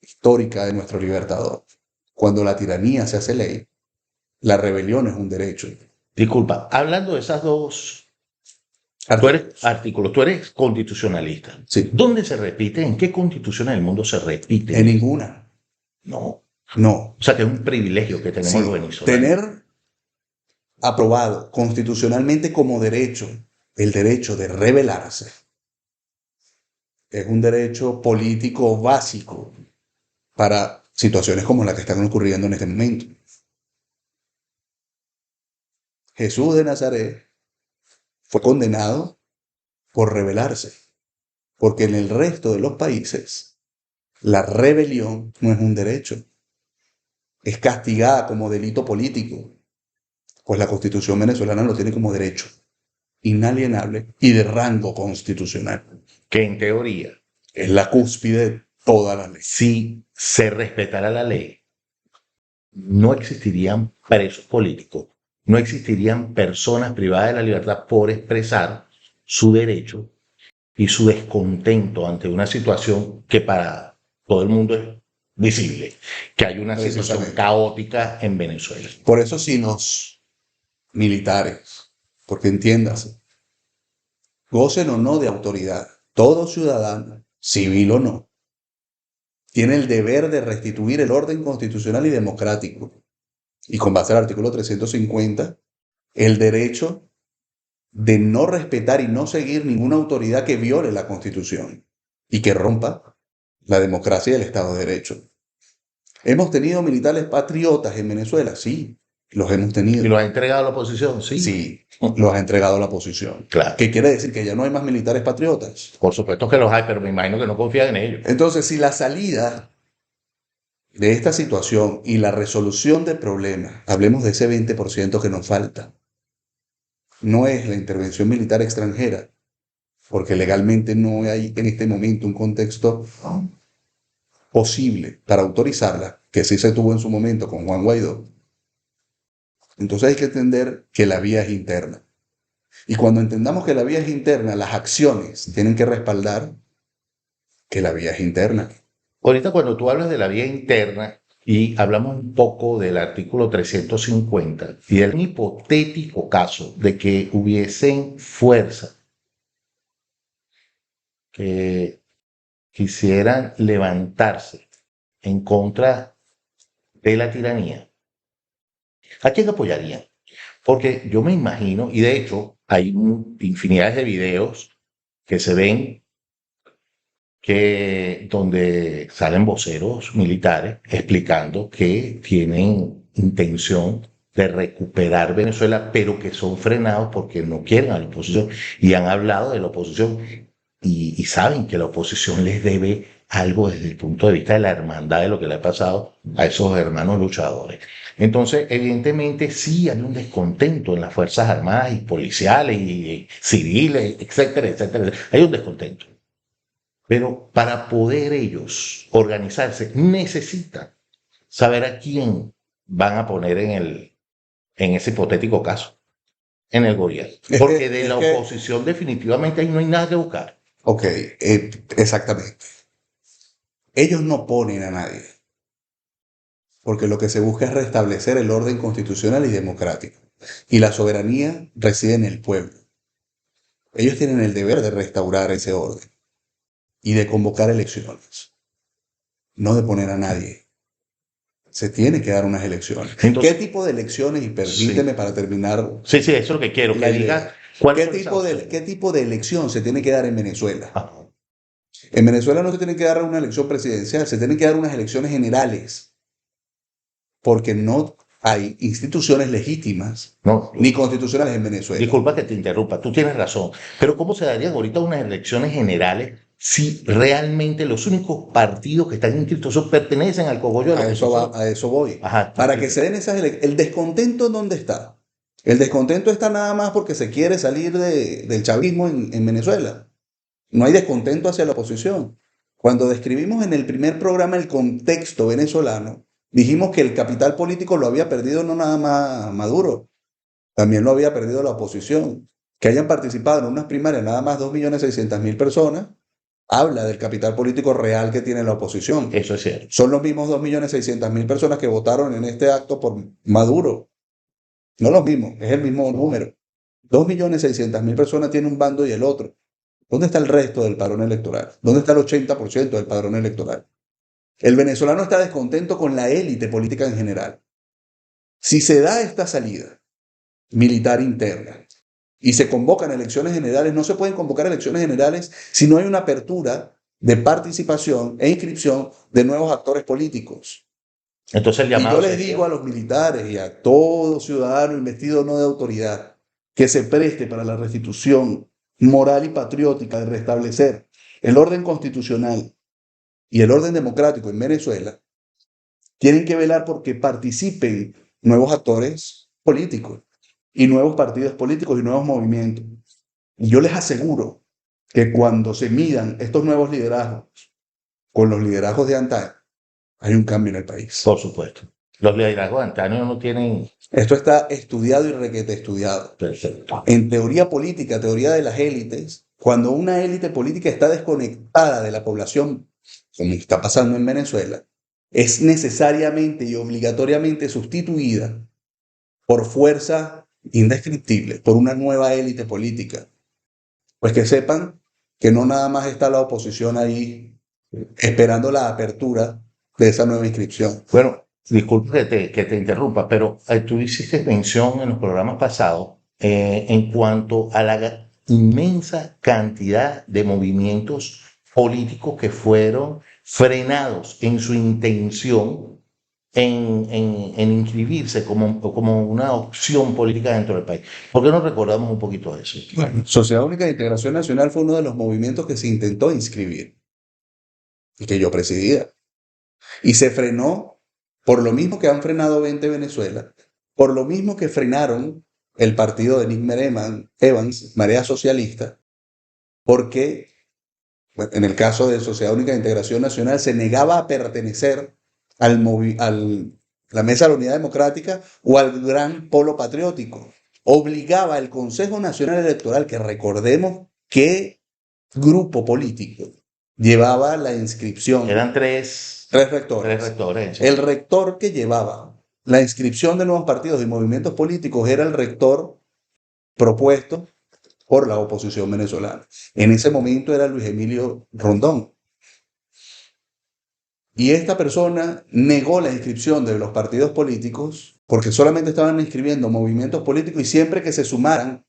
histórica de nuestro libertador. Cuando la tiranía se hace ley, la rebelión es un derecho. Disculpa, hablando de esas dos artículos, tú eres constitucionalista. Sí. ¿Dónde se repite? ¿En qué constitución del mundo se repite? En ninguna. No. No. O sea, que es un privilegio que tenemos los venezolanos. Tener aprobado constitucionalmente como derecho el derecho de rebelarse es un derecho político básico para situaciones como la que están ocurriendo en este momento. Jesús de Nazaret fue condenado por rebelarse, porque en el resto de los países la rebelión no es un derecho, es castigada como delito político, pues la Constitución venezolana lo tiene como derecho inalienable y de rango constitucional. Que en teoría es la cúspide de toda la ley. Si se respetara la ley, no existirían presos políticos, no existirían personas privadas de la libertad por expresar su derecho y su descontento ante una situación que para todo el mundo es visible, que hay una situación Exactamente. caótica en Venezuela. Por eso si los militares, porque entiéndase, gocen o no de autoridad, todo ciudadano, civil o no, tiene el deber de restituir el orden constitucional y democrático. Y con base al artículo 350, el derecho de no respetar y no seguir ninguna autoridad que viole la Constitución y que rompa la democracia y el Estado de Derecho. ¿Hemos tenido militares patriotas en Venezuela? Sí, los hemos ¿Y tenido. lo ha entregado a la oposición? Sí. Sí, los ha entregado a la oposición. Claro. ¿Qué quiere decir? Que ya no hay más militares patriotas. Por supuesto que los hay, pero me imagino que no confían en ellos. Entonces, si la salida de esta situación y la resolución del problema, hablemos de ese 20% que nos falta, no es la intervención militar extranjera, porque legalmente no hay en este momento un contexto posible para autorizarla, que sí se tuvo en su momento con Juan Guaidó. Entonces hay que entender que la vía es interna. Y cuando entendamos que la vía es interna, las acciones tienen que respaldar que la vía es interna. Ahorita cuando tú hablas de la vía interna y hablamos un poco del artículo 350 y del hipotético caso de que hubiesen fuerzas que quisieran levantarse en contra de la tiranía, ¿a quién apoyarían? Porque yo me imagino, y de hecho hay infinidades de videos que se ven que donde salen voceros militares explicando que tienen intención de recuperar Venezuela, pero que son frenados porque no quieren a la oposición y han hablado de la oposición y saben que la oposición les debe algo desde el punto de vista de la hermandad de lo que le ha pasado a esos hermanos luchadores. Entonces, evidentemente, sí hay un descontento en las Fuerzas Armadas y policiales y civiles, etcétera, etcétera. Hay un descontento. Pero para poder ellos organizarse, necesitan saber a quién van a poner en ese hipotético caso, en el gobierno. Porque de la oposición definitivamente ahí no hay nada que buscar. Ok, exactamente. Ellos no ponen a nadie, porque lo que se busca es restablecer el orden constitucional y democrático. Y la soberanía reside en el pueblo. Ellos tienen el deber de restaurar ese orden y de convocar elecciones, no de poner a nadie. Se tiene que dar unas elecciones. Entonces, ¿Qué tipo de elecciones? Y permíteme sí. para terminar. Sí, eso es lo que quiero, que diga ¿Qué tipo de elección se tiene que dar en Venezuela? Ah, En Venezuela no se tiene que dar una elección presidencial, se tienen que dar unas elecciones generales, porque no hay instituciones legítimas no, ni constitucionales en Venezuela. disculpa que te interrumpa, tú tienes razón, pero ¿cómo se darían ahorita unas elecciones generales si realmente los únicos partidos que están inscritos pertenecen al cogollo de la oposición? A eso voy. Ajá, Para que se den esas elecciones. ¿El descontento dónde está? El descontento está nada más porque se quiere salir del chavismo en Venezuela. No hay descontento hacia la oposición. Cuando describimos en el primer programa el contexto venezolano, dijimos que el capital político lo había perdido no nada más Maduro, también lo había perdido la oposición. Que hayan participado en unas primarias nada más 2.600.000 personas, habla del capital político real que tiene la oposición. Eso es cierto. Son los mismos 2.600.000 personas que votaron en este acto por Maduro. No los mismos, es el mismo número. 2.600.000 personas tienen un bando y el otro. ¿Dónde está el resto del padrón electoral? ¿Dónde está el 80% del padrón electoral? El venezolano está descontento con la élite política en general. Si se da esta salida militar interna y se convocan elecciones generales, no se pueden convocar elecciones generales si no hay una apertura de participación e inscripción de nuevos actores políticos. Entonces el Y llamado yo les sería, digo a los militares y a todo ciudadano investido no de autoridad que se preste para la restitución moral y patriótica de restablecer el orden constitucional y el orden democrático en Venezuela, tienen que velar porque participen nuevos actores políticos y nuevos partidos políticos y nuevos movimientos. Y yo les aseguro que cuando se midan estos nuevos liderazgos con los liderazgos de antaño, hay un cambio en el país. por supuesto. Los liderazgos antaños no tienen... Esto está estudiado y requete estudiado. Perfecto. En teoría política, teoría de las élites, cuando una élite política está desconectada de la población, como está pasando en Venezuela, es necesariamente y obligatoriamente sustituida por fuerzas indescriptibles, por una nueva élite política. Pues que sepan que no nada más está la oposición ahí esperando la apertura de esa nueva inscripción. Bueno, disculpe que te interrumpa, pero tú hiciste mención en los programas pasados en cuanto a la inmensa cantidad de movimientos políticos que fueron frenados en su intención en inscribirse como una opción política dentro del país. ¿Por qué no recordamos un poquito de eso? Bueno, Sociedad Única de Integración Nacional fue uno de los movimientos que se intentó inscribir y que yo presidía. Y se frenó por lo mismo que han frenado 20 Venezuela, por lo mismo que frenaron el partido de Evans, Marea Socialista, porque bueno, en el caso de Sociedad Única de Integración Nacional se negaba a pertenecer al la Mesa de la Unidad Democrática o al Gran Polo Patriótico. Obligaba al Consejo Nacional Electoral, que recordemos qué grupo político llevaba la inscripción. Eran tres Tres rectores. rectores. El rector que llevaba la inscripción de nuevos partidos y movimientos políticos era el rector propuesto por la oposición venezolana. En ese momento era Luis Emilio Rondón. Y esta persona negó la inscripción de los partidos políticos porque solamente estaban inscribiendo movimientos políticos y siempre que se sumaran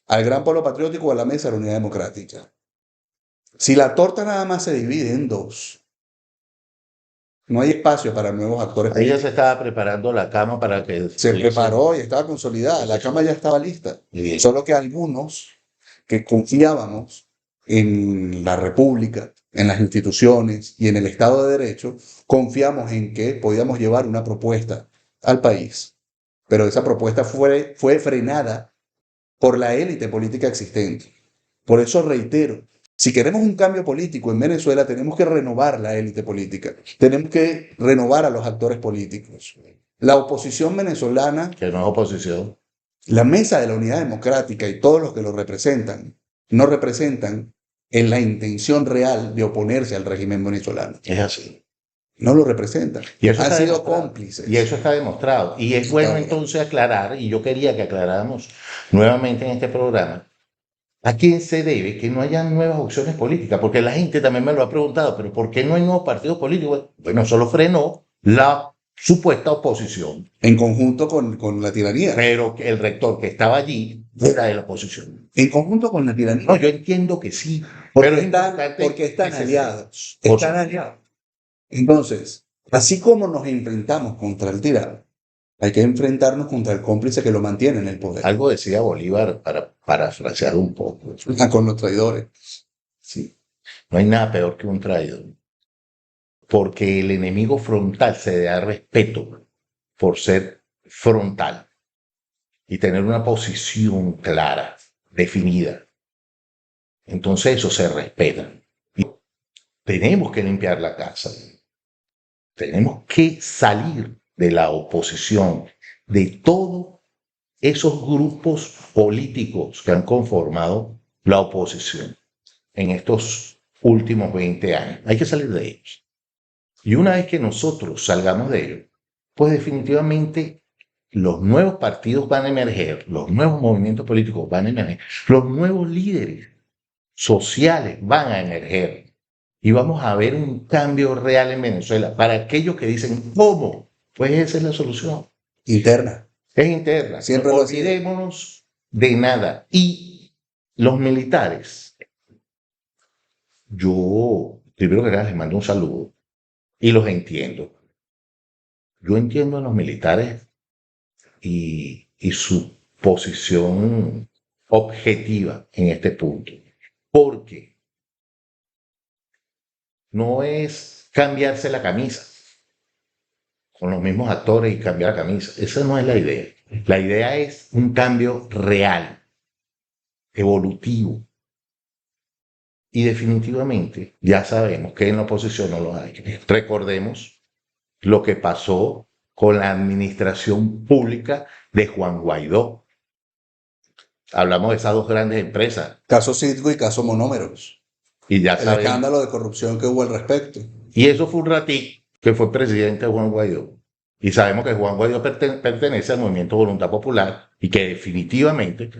al Gran Polo Patriótico o a la Mesa de la Unidad Democrática. Si la torta nada más se divide en dos, no hay espacio para nuevos actores Ahí ya políticos. se estaba preparando la cama para que... Se preparó y estaba consolidada, la cama ya estaba lista. Bien. Solo que algunos que confiábamos en la República, en las instituciones y en el Estado de Derecho, confiamos en que podíamos llevar una propuesta al país. Pero esa propuesta fue frenada por la élite política existente. Por eso reitero, si queremos un cambio político en Venezuela, tenemos que renovar la élite política, tenemos que renovar a los actores políticos. La oposición venezolana, Que no es oposición. la Mesa de la Unidad Democrática y todos los que lo representan, no representan en la intención real de oponerse al régimen venezolano. Es así. No lo representan. Y eso Han está sido demostrado. cómplices. Y eso está demostrado. Y es bueno Está- entonces aclarar, y yo quería que aclaráramos nuevamente en este programa, a quién se debe que no haya nuevas opciones políticas, porque la gente también me lo ha preguntado, pero ¿por qué no hay nuevos partidos políticos? Bueno, eso lo frenó la supuesta oposición, En conjunto con la tiranía. pero que el rector que estaba allí era de la oposición. En conjunto con la tiranía. No, yo entiendo que sí, Porque pero es están, importante porque están que se aliados. Por Están aliados. Entonces, así como nos enfrentamos contra el tirano, hay que enfrentarnos contra el cómplice que lo mantiene en el poder. Algo decía Bolívar para parafrasear un poco. Con los traidores. Sí. No hay nada peor que un traidor, porque el enemigo frontal se da respeto por ser frontal y tener una posición clara, definida. Entonces eso se respeta. Y tenemos que limpiar la casa. Tenemos que salir de la oposición, de todos esos grupos políticos que han conformado la oposición en estos últimos 20 años. Hay que salir de ellos. Y una vez que nosotros salgamos de ellos, pues definitivamente los nuevos partidos van a emerger, los nuevos movimientos políticos van a emerger, los nuevos líderes sociales van a emerger. Y vamos a ver un cambio real en Venezuela. Para aquellos que dicen, ¿cómo? Pues esa es la solución. Interna. Es interna. Siempre lo ha sido. Olvidémonos de nada. Y los militares, yo primero que nada les mando un saludo y los entiendo. Yo entiendo a los militares y su posición objetiva en este punto. Porque no es cambiarse la camisa con los mismos actores y cambiar la camisa. Esa no es la idea. La idea es un cambio real, evolutivo. Y definitivamente ya sabemos que en la oposición no lo hay. Recordemos lo que pasó con la administración pública de Juan Guaidó. Hablamos de esas dos grandes empresas Caso Citgo y caso Monómeros. y ya El sabemos. escándalo de corrupción que hubo al respecto. Y eso fue un ratito que fue presidente Juan Guaidó. Y sabemos que Juan Guaidó pertenece al Movimiento Voluntad Popular y que definitivamente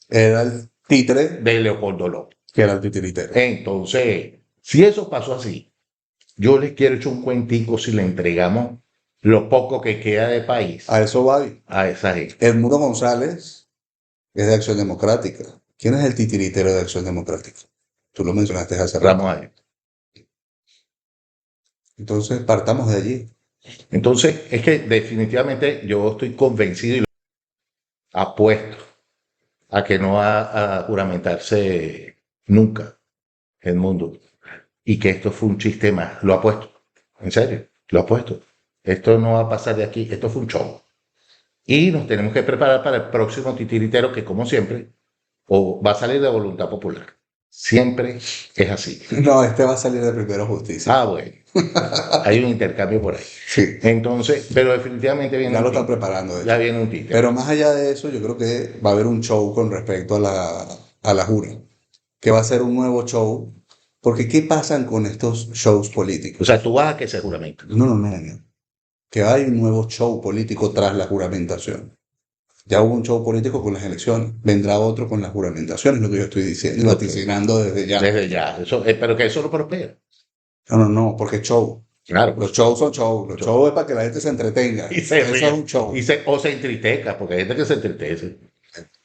Era el títere, de Leopoldo López. que era el titiritero. Entonces, si eso pasó así, yo les quiero echar un cuentico si le entregamos lo poco que queda de país A eso va. a esa gente. Edmundo González es de Acción Democrática. ¿Quién es el titiritero de Acción Democrática? Tú lo mencionaste hace rato. Vamos a ver. Entonces, partamos de allí. Entonces, es que definitivamente yo estoy convencido y apuesto a que no va a juramentarse nunca Edmundo y que esto fue un chiste más. Lo apuesto. En serio, lo apuesto. Esto no va a pasar de aquí. Esto fue un show. Y nos tenemos que preparar para el próximo titiritero que, como siempre, o va a salir de Voluntad Popular. Siempre es así. No, este va a salir de Primero Justicia. Ah, bueno. Hay un intercambio por ahí. Sí, Entonces, pero definitivamente viene ya lo un están títere. preparando. De Ya hecho. viene un títere. Pero más allá de eso, yo creo que va a haber un show con respecto a la jura. Que va a ser un nuevo show. Porque ¿qué pasan con estos shows O políticos? sea, tú vas a que se juramenta. No. Que hay un nuevo show político tras la juramentación. Ya hubo un show político con las elecciones. Vendrá otro con las juramentaciones, lo que yo estoy diciendo, Ok. vaticinando desde ya. Desde ya. Eso, pero que eso no prospera. No, porque es show. Claro. Los shows son shows. Los shows es para que la gente se entretenga. Y se Eso ríe. es un show. O se entristeca, porque hay gente que se entristece.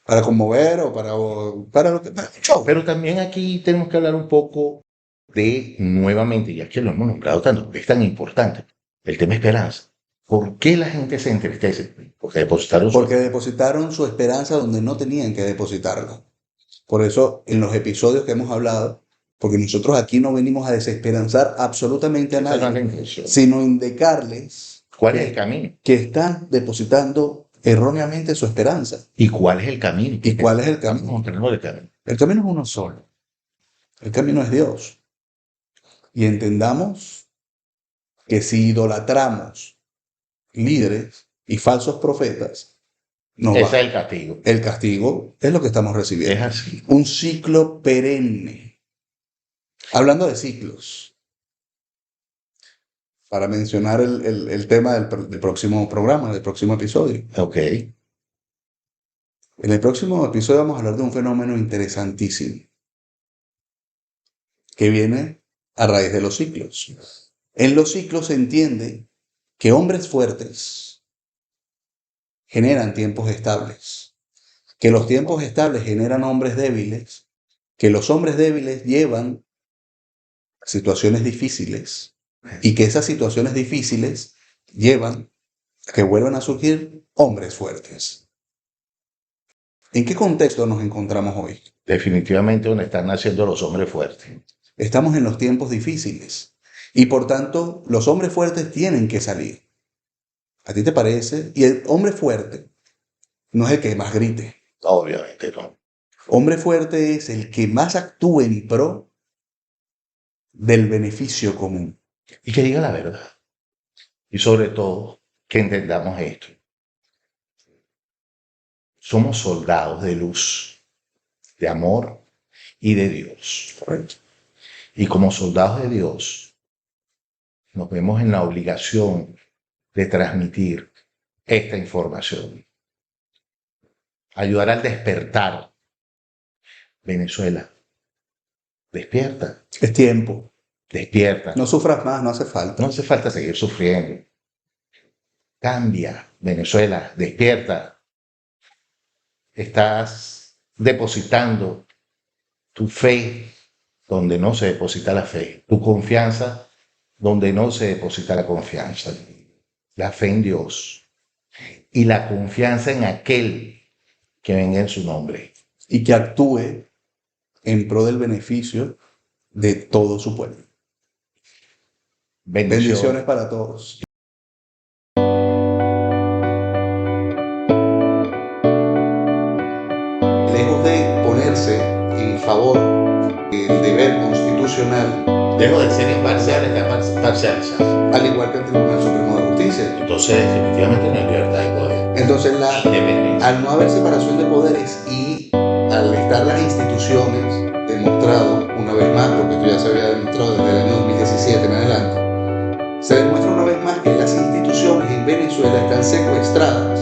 Para conmover o para lo que. Para un show. Pero también aquí tenemos que hablar un poco de, nuevamente, ya que lo hemos nombrado tanto, es tan importante, el tema esperanza. ¿Por qué la gente se entristece? Porque depositaron su... Porque depositaron su esperanza donde no tenían que depositarla. Por eso, en los episodios que hemos hablado, porque nosotros aquí no venimos a desesperanzar absolutamente a Esa no es la nadie, intención. sino indicarles ¿Cuál es el camino? que están depositando erróneamente su esperanza. ¿Y cuál es el camino? ¿Y cuál es el Estamos camino? mostrando el camino. El camino es uno solo. El camino es Dios. Y entendamos que si idolatramos líderes y falsos profetas, nos Ese va. es el castigo. El castigo es lo que estamos Es recibiendo. así. Un ciclo perenne. Hablando de ciclos, para mencionar el tema del próximo programa, del próximo episodio. Ok. En el próximo episodio vamos a hablar de un fenómeno interesantísimo que viene a raíz de los ciclos. En los ciclos se entiende que hombres fuertes generan tiempos estables, que los tiempos estables generan hombres débiles, que los hombres débiles llevan situaciones difíciles y que esas situaciones difíciles llevan a que vuelvan a surgir hombres fuertes. ¿En qué contexto nos encontramos hoy? Definitivamente donde están naciendo los hombres fuertes. Estamos en los tiempos difíciles y por tanto los hombres fuertes tienen que salir. ¿A ti te parece? Y el hombre fuerte no es el que más grite. Obviamente no. Hombre fuerte es el que más actúe en pro del beneficio común. Y que diga la verdad. Y sobre todo, que entendamos esto. Somos soldados de luz, de amor y de Dios. ¿Correcto? Y como soldados de Dios, nos vemos en la obligación de transmitir esta información. Ayudar al despertar. Venezuela, despierta, Es tiempo. despierta. No sufras más, no hace falta. No hace falta seguir sufriendo. Cambia, Venezuela, despierta. Estás depositando tu fe donde no se deposita la fe, tu confianza donde no se deposita la confianza, la fe en Dios y la confianza en aquel que venga en su nombre. Y que actúe en pro del beneficio de todo su pueblo. Bendiciones para todos. Lejos de ponerse en favor del deber constitucional, Dejo de ser imparcial, está parcializado. al igual que el Tribunal Supremo de Justicia. dice. Entonces, definitivamente no hay libertad de poder. Entonces, Independencia. al no haber separación de poderes y al estar las instituciones demostrado una vez más, porque esto ya se había demostrado desde el año 2017 en adelante, se demuestra una vez más que las instituciones en Venezuela están secuestradas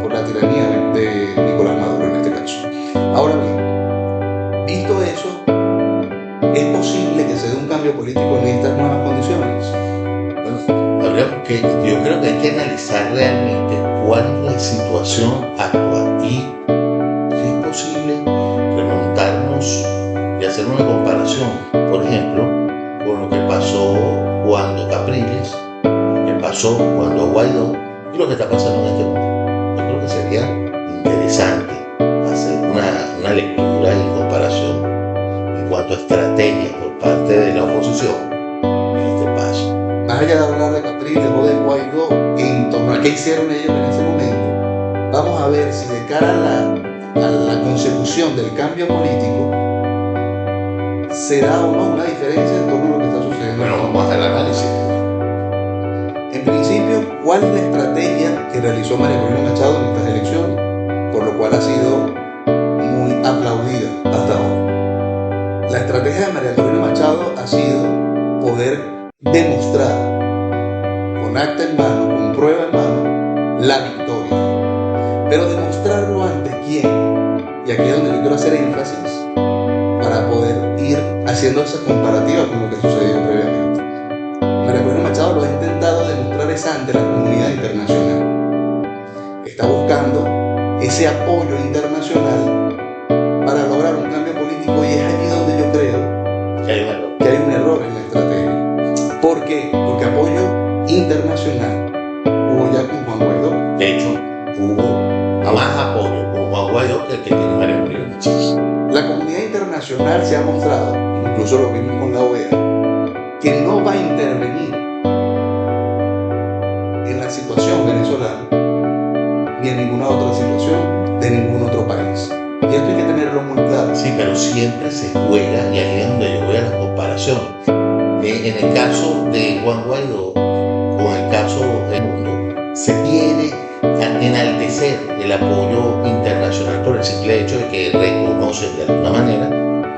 por la tiranía de Nicolás Maduro en este caso. Ahora bien, visto eso, ¿es posible que se dé un cambio político en estas nuevas condiciones? Yo creo que hay que analizar realmente cuál es la situación actual y si es posible remontarnos y hacer una comparación, por ejemplo, con lo que pasó cuando Capriles, lo que pasó cuando Guaidó y lo que está pasando en este momento. Yo creo que sería interesante hacer una lectura y comparación en cuanto a estrategias por parte de la oposición en este paso. Más allá de hablar de Capriles o de Guaidó, en torno a qué hicieron ellos en ese momento, vamos a ver si de cara a la consecución del cambio político se da o no una diferencia en torno a lo que está sucediendo. Bueno, vamos a hacer el análisis. En principio, ¿cuál es la estrategia que realizó María Corina Machado en estas elecciones? Por lo cual ha sido muy aplaudida hasta ahora. La estrategia de María Corina Machado ha sido poder demostrar con acta en mano, con prueba en mano, la victoria. Pero demostrarlo ante quién, y aquí es donde yo quiero hacer énfasis, para poder ir haciendo esa comparativa con lo que sucedió previamente. María Corina Machado lo ha intentado demostrar ante la comunidad internacional. Está buscando ese apoyo internacional para lograr un cambio político y es allí donde yo creo que hay un error en la estrategia. ¿Por qué? Porque apoyo internacional hubo ya con Juan Guaidó. De hecho, hubo más apoyo con Juan Guaidó que el que tiene María Corina Machado. La comunidad internacional se ha mostrado, incluso lo vimos con la OEA, que no va a intervenir en la situación venezolana ni en ninguna otra situación de ningún otro país. Y esto hay que tenerlo muy claro. Sí, pero siempre se juega, y ahí es donde yo voy a la comparación. En el caso de Juan Guaidó, con el caso del mundo, se quiere enaltecer el apoyo internacional por el simple hecho de que reconocen de alguna manera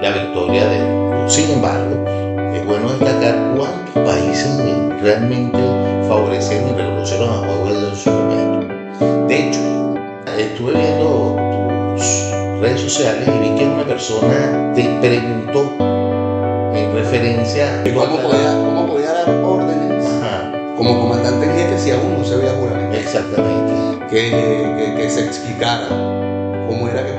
la victoria del mundo. Sin embargo, es bueno destacar cuántos países realmente favorecieron y reconocieron a Juan Guaidó en su momento. De hecho, estuve viendo tus redes sociales y vi que una persona te preguntó en referencia a cómo podía dar órdenes. Ajá. Como comandante en jefe si aún no se había juramentado. Exactamente. Que se explicara cómo era que